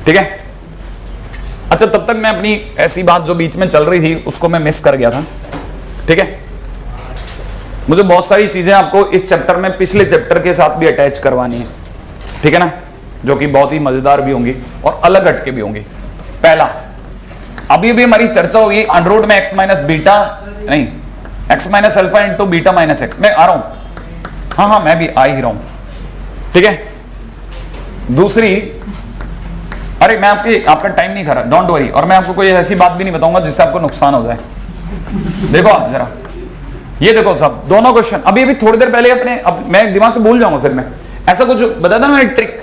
ठीक है, अच्छा तब तक मैं अपनी ऐसी बात जो बीच में चल रही थी उसको मैं मिस कर गया था, ठीक है, मुझे बहुत सारी चीजें आपको इस चैप्टर में पिछले चैप्टर के साथ भी अटैच करवानी है, ठीक है ना, जो कि बहुत ही मजेदार भी होंगी और अलग हटके भी होंगी। पहला, अभी भी हमारी चर्चा होगी अंडर रूट में x माइनस बीटा, नहीं x minus alpha into beta minus x, मैं आ रहा हूं, हाँ मैं भी आ ही रहा हूं, ठीक है। दूसरी, अरे मैं आपका टाइम नहीं खा रहा, डोंट वरी, और मैं आपको कोई ऐसी बात भी नहीं बताऊंगा जिससे आपको नुकसान हो जाए। देखो आप जरा, ये देखो सब दोनों क्वेश्चन, अभी थोड़ी देर पहले मैं दिमाग से भूल जाऊंगा, फिर मैं ऐसा कुछ बताया था मैंने, ट्रिक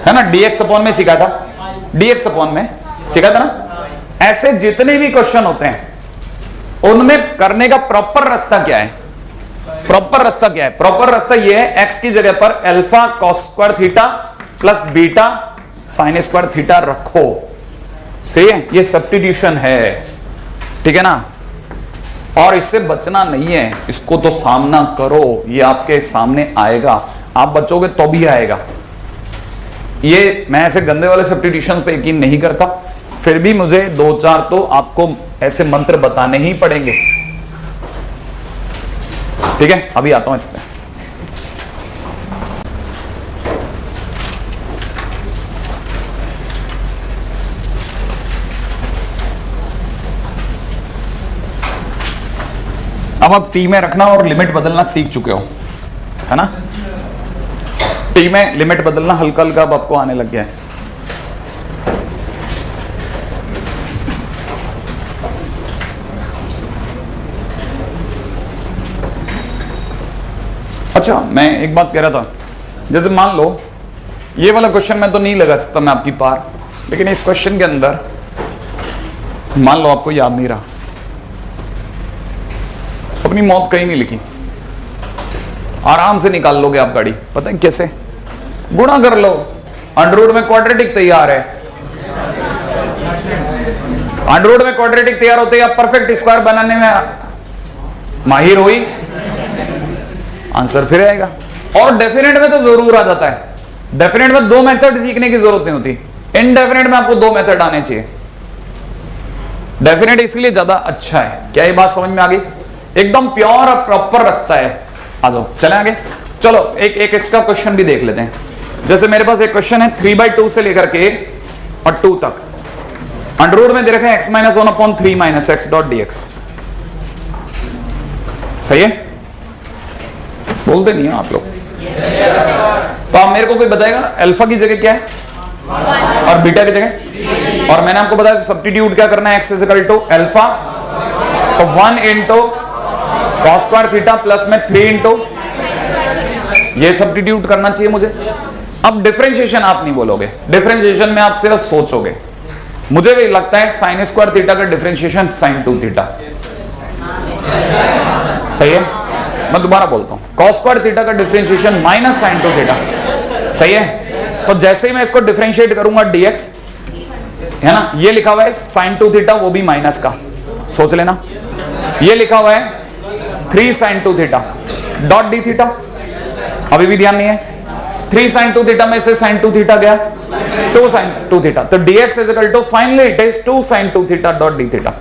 है ना, dx अपॉन में सीखा था, dx अपॉन में सीखा था ना, ऐसे जितने भी क्वेश्चन होते हैं उनमें करने का प्रॉपर रास्ता क्या है, प्रॉपर रास्ता क्या है, प्रॉपर रास्ता ये है, x की जगह पर alpha cos square theta plus beta sine square theta रखो, सही है, ये सब्स्टिट्यूशन है, ठीक है ना, और इससे बचना नहीं है, इसको तो सामना करो, ये आपके सामने आएगा, आप बचोगे तो भी आएगा। ये मैं ऐसे गंदे वाले सब्स्टिट्यूशंस पे यकीन नहीं करता, फिर भी मुझे 2-4 तो आपको ऐसे मंत्र बताने ही पड़ेंगे, ठीक है। अभी आता हूं इस पे, अब आप टी में रखना और लिमिट बदलना सीख चुके हो, है ना, टी में लिमिट बदलना हल्का हल्का अब आपको आने लग गया है। अच्छा मैं एक बात कह रहा था, जैसे मान लो ये वाला क्वेश्चन मैं तो नहीं लगा सकता मैं आपकी पार, लेकिन इस क्वेश्चन के अंदर मान लो आपको याद नहीं रहा, अपनी मौत कहीं नहीं लिखी, आराम से निकाल लोगे आप गाड़ी, पता है कैसे, गुणा कर लो, अंडर रूट में क्वाड्रेटिक तैयार है, अंडर रूट में क्वाड्रेटिक तैयार होते ही आप परफेक्ट स्क्वायर बनाने में माहिर हुई, आंसर फिर आएगा। और डेफिनेट में तो जरूर आ जाता है, डेफिनेट में 2 मेथड सीखने की जरूरत नहीं होती, इनडेफिनेट में आपको 2 मेथड आने चाहिए, डेफिनेट इसलिए ज्यादा अच्छा है। क्या ये बात समझ में आ गई, एकदम प्योर और प्रॉपर रास्ता है, आ जाओ चले आगे। चलो एक इसका क्वेश्चन भी देख लेते हैं। जैसे मेरे पास एक क्वेश्चन है 3/2 से लेकर के और 2 तक, अंडर रूट में दे रखा है x - 1/3 - x डॉट dx। सही है, बोलते नहीं हो आप लोग। तो आप मेरे को कोई बताएगा अल्फा की जगह क्या है और बीटा की जगह, और मैंने आपको बताया सब्स्टिट्यूट क्या करना है, x = अल्फा, तो 1 into cos square theta plus में 3 इंटू ये सब्स्टिट्यूट करना चाहिए मुझे। अब डिफरेंशिएशन आप नहीं बोलोगे, डिफरेंशिएशन में आप सिर्फ सोचोगे। मुझे भी लगता है sin स्क्वायर थीटा का डिफरेंशिएशन sin 2 थीटा। सही है, मैं दोबारा बोलता हूं, cos स्क्वायर थीटा का डिफरेंशिएशन माइनस sin 2 थीटा। सही है, तो जैसे ही मैं इसको डिफरेंशिएट करूंगा dx, है ना, ये लिखा हुआ है sin 2 थीटा, वो भी माइनस का, सोच लेना। ये लिखा हुआ है 3 sin 2 theta dot d theta, अभी भी ध्यान नहीं है। 3 sin 2 थीटा में से sin 2 थीटा गया 2 sin 2 थीटा, तो dx = finally it is 2 sin 2 theta dot d theta.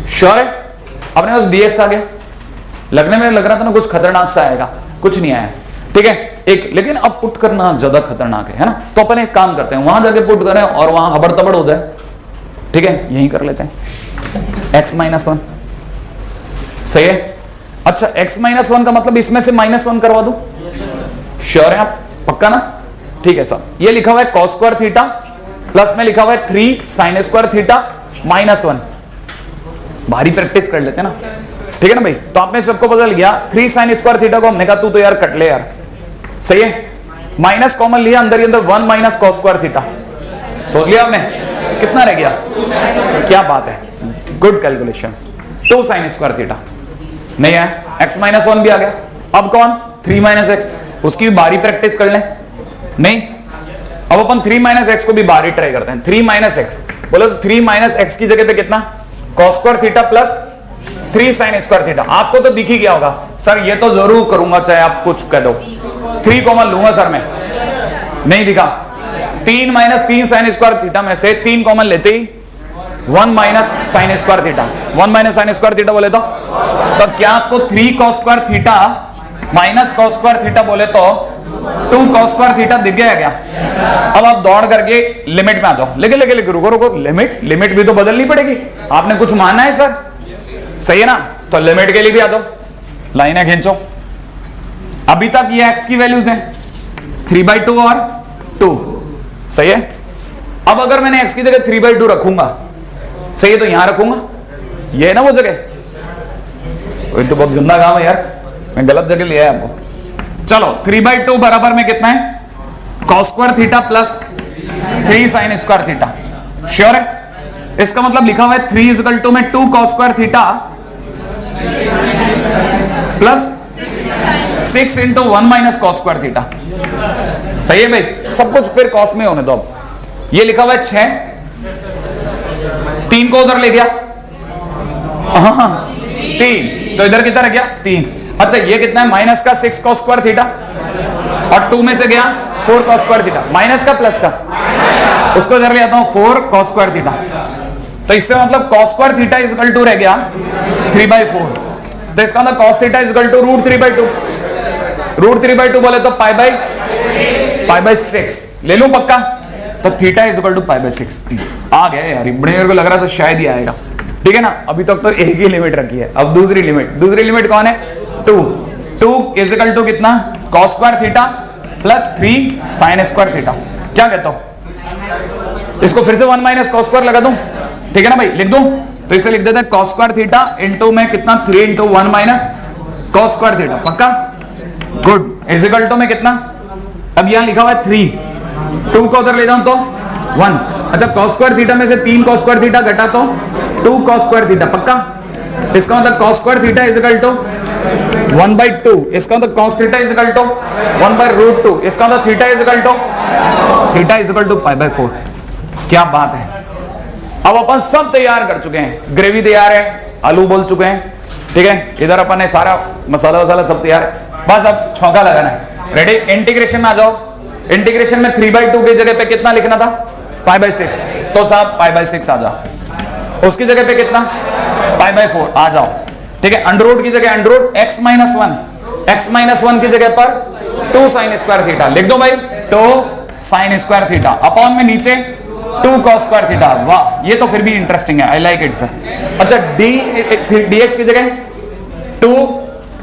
Sure है, अपने पास dx आ गया। लगने में लग रहा था ना कुछ खतरनाक सा आएगा, कुछ नहीं आया। ठीक है, एक लेकिन अब पुट करना ज्यादा खतरनाक है ना, तो अपन एक काम करते हैं, वहां जाके पुट करें और वहां हबड़ तबड़ हो जाए। ठीक है, यही कर लेते हैं x - 1। सही है, अच्छा x - 1 का मतलब इसमें से -1 करवा दूं। श्योर है आप, पक्का ना? ठीक है साहब, ये लिखा हुआ है cos स्क्वायर थीटा प्लस में लिखा हुआ है 3 sin स्क्वायर थीटा -1। भारी प्रैक्टिस कर लेते हैं ना, ठीक है ना भाई। तो आप में सबको बदल गया, 3 sin स्क्वायर थीटा को हमने कहा तू तो यार कट ले यार। सही है, माइनस कॉमन लिया, अंदर ही अंदर 1 - cos स्क्वायर थीटा। सोच लिया आपने, कितना रह गया? क्या बात है, good calculations. 2 sin square theta नहीं आया, x - 1 भी आ गया। अब कौन? 3 - x, उसकी भी बारी प्रैक्टिस कर लें। नहीं, अब अपन 3 - x को भी बारी ट्राई करते हैं। 3 - x बोलो, 3 - x की जगह पे कितना? cos square theta plus 3 sin square theta. आपको तो दिख ही गया होगा, सर ये तो जरूर करूंगा चाहे आप कुछ कह दो। 3 कॉमन लूंगा सर मैं, नहीं दिखा। 3 - 3 sin स्क्वायर थीटा में से 3 कॉमन लेते ही 1 - sin square theta, 1 - sin square theta बोले तो क्या आपको 3 cos square theta minus cos square theta बोले तो 2 cos स्क्वायर थीटा दिख गया क्या? अब आप दौड़ करके लिमिट में आ जाओ। लेकिन रुको, लिमिट भी तो बदलनी पड़ेगी। आपने कुछ माना है सर, सही है ना, तो लिमिट के लिए भी आ जाओ, लाइनें खींचो। अभी तक ये x की वैल्यूज हैं 3/2 और 2। सही है, अब अगर मैंने x की जगह 3/2 रखूंगा, सही है, तो यहां रखूंगा, ये है ना वो जगह। तो बहुत गंदा काम है यार, मैं गलत जगह लिया है आपको। चलो 3/2 बराबर में कितना है? cos square theta plus 3 sin square theta. Sure है, इसका मतलब लिखा हुआ है 3 = में 2 cos square theta plus 6 × 1 - cos square theta. सही है भाई, सब कुछ फिर cos में होने दो। अब ये लिखा हुआ है 6, 3 को उधर ले गया, हाँ 3, तो इधर कितना रह गया? 3। अच्छा ये कितना है? माइनस का 6 cos स्क्वायर थीटा और 2 में से गया 4 cos स्क्वायर थीटा, माइनस का प्लस का, उसको इधर ले आता हूं 4 cos स्क्वायर थीटा। तो इससे मतलब cos स्क्वायर थीटा = रह गया 3/4। तो इसका मतलब cos थीटा = √3/2। √3/2 बोले तो π/6 ले लूं पक्का, तो थीटा = π/6 आ गया यार। बड़े मेरे को लग रहा था शायद ही आएगा। ठीक है ना, अभी तक तो एक ही लिमिट रखी है। अब दूसरी लिमिट कौन है? 2 = कितना? cos square theta plus 3 sin square theta. क्या कहता हूं, इसको फिर से 1 - cos स्क्वायर लगा दूं, ठीक है ना भाई, लिख दूं, तो इसे लिख देते हैं cos स्क्वायर थीटा इंटू में कितना? 3 × 1 - cos स्क्वायर थीटा। पक्का, गुड। = में कितना? अब यहां लिखा हुआ है 3, 2 को उधर ले जाऊं तो 1। अच्छा cos स्क्वायर थीटा में से 3 cos स्क्वायर थीटा घटा तो 2 cos स्क्वायर थीटा। पक्का, इसका मतलब cos स्क्वायर थीटा = 1/2, इसका मतलब cos थीटा = 1/√2, इसका मतलब थीटा = π/4। क्या बात है। अब अपन सब तैयार कर चुके हैं, ग्रेवी तैयार है, आलू बोल चुके हैं, ठीक है, इधर अपन ने सारा मसाला वसाला सब तैयार है, बस अब छौंका लगाना है। रेडी? इंटीग्रेशन में आ जाओ। इंटीग्रेशन में 3/2 की जगह पे कितना लिखना था? π/6, तो साहब π/6 आ जाओ। उसकी जगह पे कितना? π/4 आ जाओ। ठीक है, अंडर रूट की जगह under root x - 1 x minus 1 की जगह पर 2 साइन स्क्वायर थीटा लिख दो भाई, 2 साइन स्क्वायर थीटा अपॉन में नीचे 2 कॉस स्क्वायर थीटा। वाह, ये तो फिर भी इंटरेस्टिंग है, आई लाइक इट सर। अच्छा, dx की जगह 2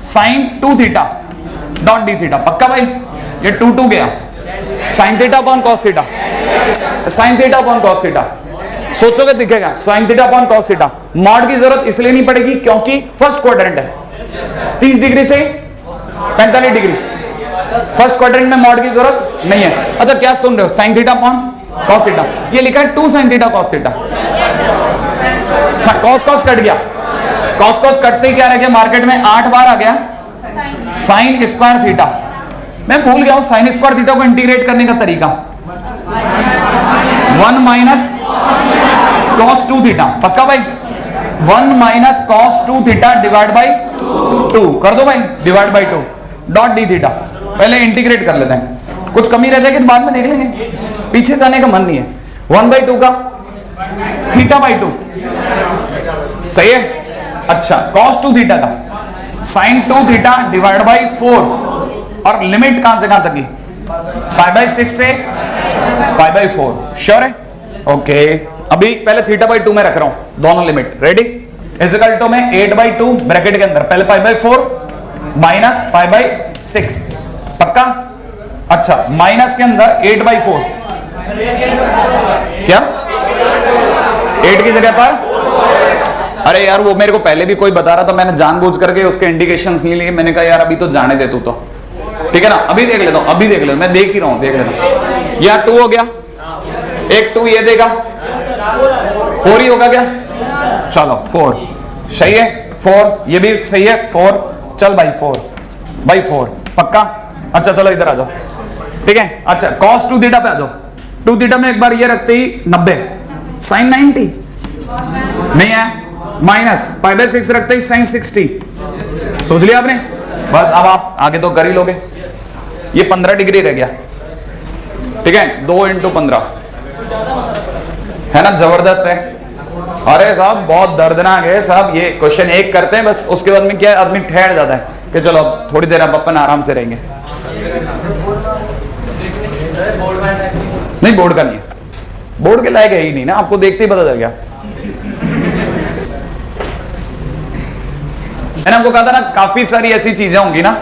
sine 2 theta dot d theta, पक्का भाई? ये 2 गया, sine theta upon cos theta, sine theta upon cos theta, सोचोगे दिखेगा sine theta upon cos theta. Mod की जरूरत इसलिए नहीं पड़ेगी क्योंकि फर्स्ट क्वाड्रेंट है, 30 डिग्री से 45 डिग्री, फर्स्ट क्वाड्रेंट में मॉड की जरूरत नहीं है। अच्छा, क्या सुन रहे हो? Sign theta upon cos theta, ये लिखा है 2 sine theta cos theta. Cos cos cut गया, कॉस कॉस कटते ही क्या रह गया मार्केट में? 8 बार आ गया साइन स्क्वायर थीटा। मैं भूल गया हूं साइन स्क्वायर थीटा को इंटीग्रेट करने का तरीका, 1 माइनस कॉस 2 थीटा, पक्का भाई? 1 minus cos 2 theta divide by 2 कर दो भाई, divide by 2 dot d theta. पहले इंटीग्रेट कर लेते हैं, कुछ कमी रह जाएगी तो बाद में देख लेंगे, पीछे जाने का मन नहीं है। 1/2 का थीटा बाई 2, सही है? अच्छा, कॉस 2 थीटा का साइन 2 थीटा डिवाइड बाई 4, और लिमिट कहां से कहां तक की? π/6 से π/4, श्योर है? ओके, अभी पहले थीटा बाई 2 में रख रहा हूं दोनों लिमिट, रेडी? इजिकल टू में 8/2 ब्रैकेट के अंदर, पहले π/4 माइनस π/6, पक्का? अच्छा, माइनस के अंदर 8/4, क्या 8 की जगह पर? अरे यार, वो मेरे को पहले भी कोई बता रहा था, मैंने जानबूझ करके उसके इंडिकेशंस नहीं लिए, मैंने कहा यार अभी तो जाने दे तू तो, ठीक है ना? अभी देख लेता हूं, अभी देख लेता, मैं देख ही रहा हूं, देख लेता हूं। यार 2 हो गया, एक 2 ये देगा, 4 ही होगा क्या? चलो 4 सही है, 4 ये भी सही है, 4 चल भाई, 4/4 पक्का? अच्छा चलो इधर आ जाओ, ठीक है? अच्छा, cos 2 थीटा पे आ जाओ। 2 थीटा में एक बार ये रखते ही 90, साइन 90 नहीं है, माइनस π/6 रखते ही साइन 60, सोच लिया आपने? बस अब आप आगे तो कर ही लोगे। ये 15 डिग्री रह गया, ठीक है? 2 × 15 है ना, जबरदस्त है। अरे साहब बहुत दर्दनाक है साहब, ये क्वेश्चन 1 करते हैं बस, उसके बाद में क्या आदमी ठहर जाता है कि चलो अब थोड़ी देर अब अपन आराम से रहेंगे। नहीं, बोर्ड का नहीं है, बोर्ड के लायक है ही नहीं ना, आपको देखते ही पता चल गया। मैंने आपको कहा था ना, काफी सारी ऐसी चीजें होंगी ना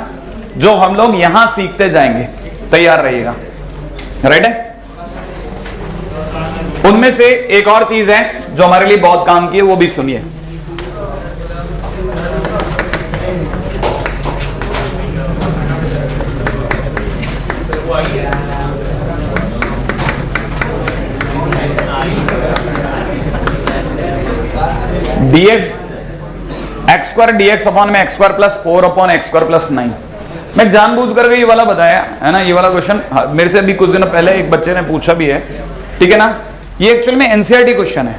जो हम लोग यहां सीखते जाएंगे, तैयार रहिएगा, राइट है? उनमें से एक और चीज है जो हमारे लिए बहुत काम की है, वो भी सुनिए। dx x² dx अपॉन में x² + 4 अपॉन x² + 9। मैं जानबूझ करके ये वाला बताया है ना, ये वाला क्वेश्चन मेरे से अभी कुछ दिनों पहले एक बच्चे ने पूछा भी है, ठीक है ना? ये एक्चुअल में एनसीईआरटी क्वेश्चन है,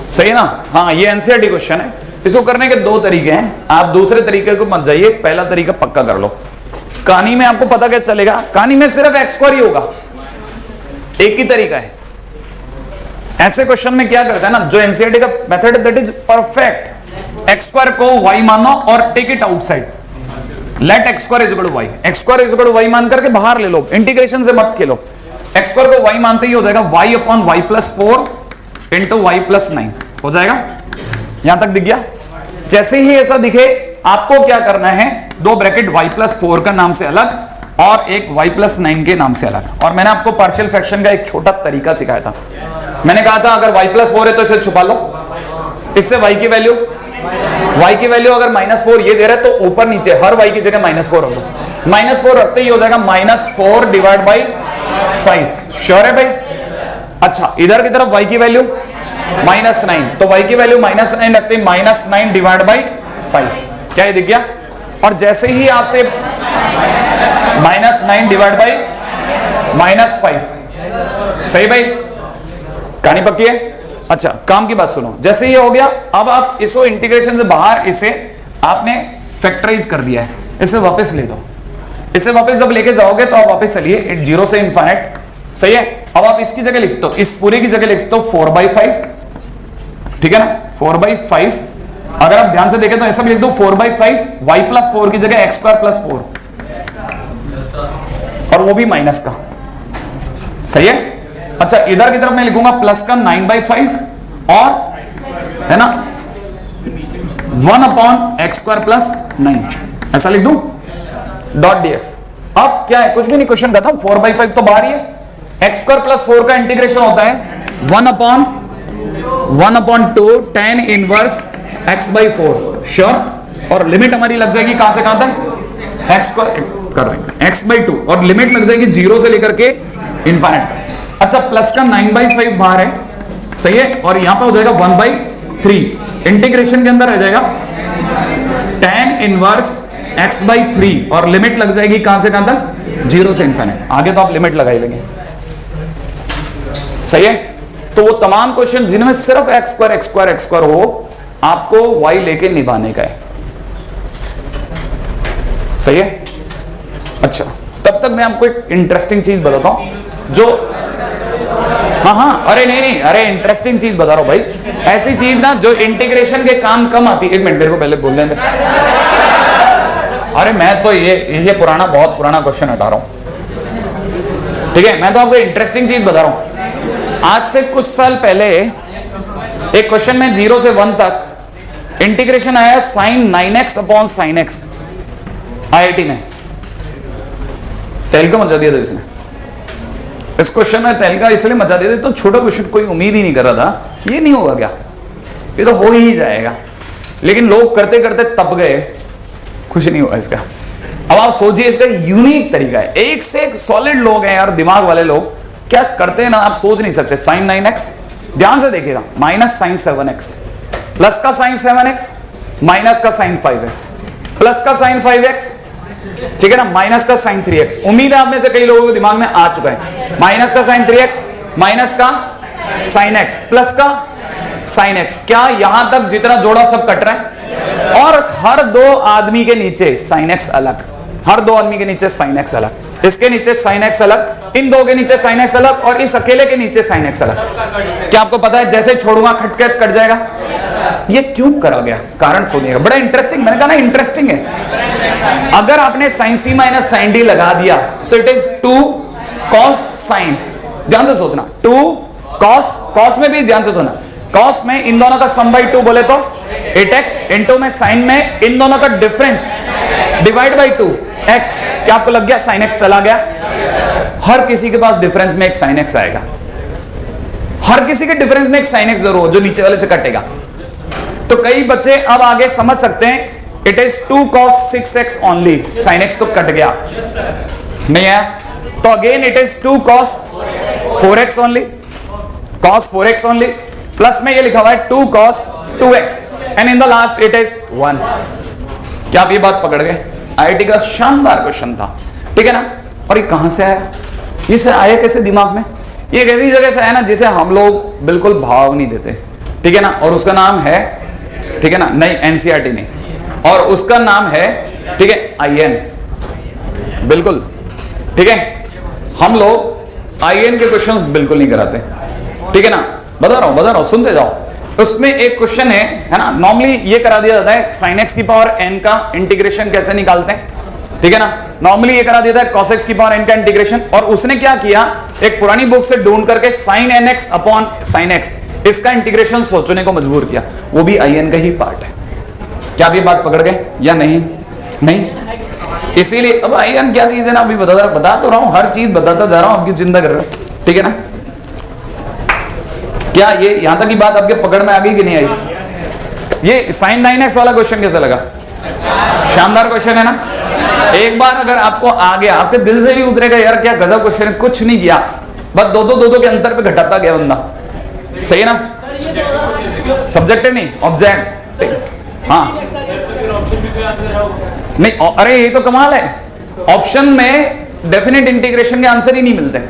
सही है ना? हाँ, ये एनसीईआरटी क्वेश्चन है। इसको करने के 2 तरीके हैं, आप दूसरे तरीके को मत जाइए, पहला तरीका पक्का कर लो। कहानी में आपको पता क्या चलेगा, कहानी में सिर्फ x² ही होगा, एक ही तरीका है। ऐसे क्वेश्चन में क्या करता है ना, जो एनसीईआरटी का मेथड है दैट इज परफेक्ट। x² को y मानो और take it outside, let x² = y, x² = y मान करके बाहर ले लो, इंटीग्रेशन से मत खेलो। x² को y मानते ही हो जाएगा y upon y + 4 into y + 9 हो जाएगा। यहां तक दिख गया? जैसे ही ऐसा दिखे आपको क्या करना है, 2 ब्रैकेट y + 4 का नाम से अलग और एक y + 9 के नाम से अलग। और मैंने आपको पार्शियल फ्रैक्शन का एक छोटा तरीका सिखाया था, मैंने कहा था अगर y + 4 है तो इसे छुपा लो, इससे y की वैल्यू अगर -4 ये दे रहा है तो ऊपर नीचे हर y की जगह -4 होगा, -4 रखते ही हो जाएगा -4 डिवाइड बाई 5, श्योर है भाई? अच्छा, इधर की तरफ y की वैल्यू -9, तो y की वैल्यू -9 रखते ही -9 डिवाइड बाई 5, क्या ये दिख गया? और जैसे ही आपसे -9 डिवाइड बाई -5, सही भाई? कहानी पक्की है? अच्छा, काम की बात सुनो, जैसे ये हो गया, अब आप इसको इंटीग्रेशन से बाहर इसे आपने फैक्टराइज कर दिया है, इसे वापस ले दो। इसे वापस जब लेके जाओगे तो आप वापस चलिए 0 से इनफाइनाइट, सही है? अब आप इसकी जगह लिख दो, इस पूरे की जगह लिख दो 4/5, ठीक है ना? 4/5 अगर आप ध्यान से देखें तो ऐसा भी लिख दो 4/5 y प्लस 4 की जगह x स्क्वायर प्लस 4, और वो भी माइनस का। सही है। अच्छा इधर की तरफ मैं लिखूंगा प्लस का 9/5 और है ना 1/x स्क्वायर प्लस 9, ऐसा लिख दूं डॉट dx। अब क्या है, कुछ भी नहीं, क्वेश्चन खत्म। 4/5 तो बाहर ही है। x स्क्वायर प्लस 4 का इंटीग्रेशन होता है 1/2 tan इनवर्स x/4, श्योर। और लिमिट हमारी लग जाएगी कहां से कहां तक, x स्क्वायर कर रहे हैं x/2, और लिमिट लग जाएगी 0 से लेकर के इनफाइनाइट। अच्छा प्लस का 9/5 बाहर है, सही है, और यहां पे हो जाएगा 1/3, इंटीग्रेशन के अंदर आ जाएगा tan इनवर्स x/3, और लिमिट लग जाएगी कहां से कहां तक, 0 से इनफाइनाइट। आगे तो आप लिमिट लगा ही लेंगे। सही है। तो वो तमाम क्वेश्चन जिनमें सिर्फ x स्क्वायर हो, आपको y लेके निभाने का है। सही है। अच्छा तब तक मैं आपको एक इंटरेस्टिंग चीज बताता हूं जो, हाँ, अरे नहीं, अरे इंटरेस्टिंग चीज बता रहा हूं भाई, ऐसी चीज ना जो इंटीग्रेशन के काम कम आती है। एक मिनट मेरे को पहले बोलने दे। अरे मैं तो ये पुराना, बहुत पुराना क्वेश्चन हटा रहा हूं, ठीक है। मैं तो आपको इंटरेस्टिंग चीज बता रहा हूं। आज से कुछ साल पहले एक क्वेश्चन में 0 से 1 तक इंटीग्रेशन आया sin 9x upon sin x, IIT में। तेल का मचा दिया था इसने। इस क्वेश्चन में तेल का इसलिए मचा दिया था, तो छोटा क्वेश्चन कोई उम्मीद ही नहीं कर रहा था, ये नहीं होगा क्या, ये तो हो ही जाएगा। लेकिन लोग करते करते तप गए, कुछ नहीं हुआ इसका। अब आप सोचिए, इसका यूनिक तरीका है। एक से एक सॉलिड लोग हैं यार, दिमाग वाले लोग, क्या करते हैं ना, आप सोच नहीं सकते। sin 9x, ध्यान से देखिएगा, माइनस sin 7x, प्लस का sin 7x, माइनस का sin 5x, प्लस का sin 5x, ठीक है ना, माइनस का sin 3x। उम्मीद है आप में से कई लोगों के दिमाग में आ चुका है। माइनस का sin 3x, माइनस का sin x, प्लस का sin x। क्या यहां तक जितना जोड़ा सब कट रहा है? और हर दो आदमी के नीचे sin x अलग, हर दो आदमी के नीचे sin x अलग, इसके नीचे sin x अलग, इन दो के नीचे sin x अलग, और इस अकेले के नीचे sin x अलग। क्या आपको पता है जैसे छोड़ूंगा खटखट कट जाएगा? ये क्यों करा गया, कारण सुनिएगा, बड़ा इंटरेस्टिंग। मैंने कहा ना इंटरेस्टिंग है। अगर आपने sin c minus sin d लगा दिया तो इट इज 2 cos sin, ध्यान से सोचना, 2 cos में भी ध्यान से सोचना, cos में इन दोनों का सम बाई 2 बोले तो 8x, इंटू में sin में इन दोनों का डिफरेंस डिवाइड बाई 2 x। क्या आपको लग गया sin x चला गया? हर किसी के पास डिफरेंस में एक sin x आएगा, हर किसी के डिफरेंस में एक sin x जरूर जो नीचे वाले से कटेगा। तो कई बच्चे अब आगे समझ सकते हैं, it is 2 cos 6x only, sin x तो कट गया नहीं है, तो again it is 2 cos 4x only, cos 4x only, plus में ये लिखा हुआ है 2 cos 2x, and in the last it is 1। क्या आप ये बात पकड़ गए? आईआईटी का शानदार क्वेश्चन था, ठीक है ना। और ये कहां से आया, ये आया कैसे दिमाग में? ये एक ऐसी जगह से आया ना जिसे हम लोग बिल्कुल भाव नहीं देते, ठीक है ना, और उसका नाम है, ठीक है ना, नहीं एनसीईआरटी नहीं, और उसका नाम है, ठीक है, आईएन, बिल्कुल ठीक है। हम लोग आईएन के क्वेश्चंस बिल्कुल नहीं कराते, ठीक है ना, बता रहा हूं सुनते जाओ। उसमें एक क्वेश्चन है ना, नॉर्मली ये करा दिया जाता है sin x की पावर n का इंटीग्रेशन कैसे निकालते हैं, ठीक है ना। नॉर्मली ये करा देता है cos x की पावर n का इंटीग्रेशन, और उसने क्या किया, एक पुरानी बुक से ढूंढ करके sin nx upon sin x, इसका इंटीग्रेशन सोचने को मजबूर किया, वो भी in का ही पार्ट है। क्या आप ये बात पकड़ गए या नहीं? नहीं, इसीलिए अब in क्या चीज है ना, अभी बता तो रहा हूं, हर चीज बताता जा रहा हूं, आपकी चिंता कर रहे हो, ठीक है ना। क्या ये यहां तक की बात आपके पकड़ में आ गई कि नहीं आई? ये sin 9x वाला क्वेश्चन कैसा लगा? शानदार क्वेश्चन है ना। एक बार अगर आपको आ गया, आपके दिल से भी उतरेगा यार क्या गजब क्वेश्चन है, कुछ नहीं किया, बस दो के अंतर पे घटाता गया बंदा, सही है ना। सब्जेक्टिव नहीं, ऑब्जेक्ट, हाँ नहीं, अरे ये तो कमाल है, ऑप्शन में डेफिनेट इंटीग्रेशन के आंसर ही नहीं मिलते,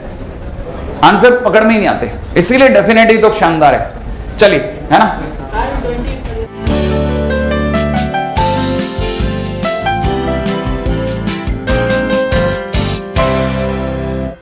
आंसर पकड़ में ही नहीं आते, इसीलिए डेफिनेट ही तो शानदार है। चलिए, है ना।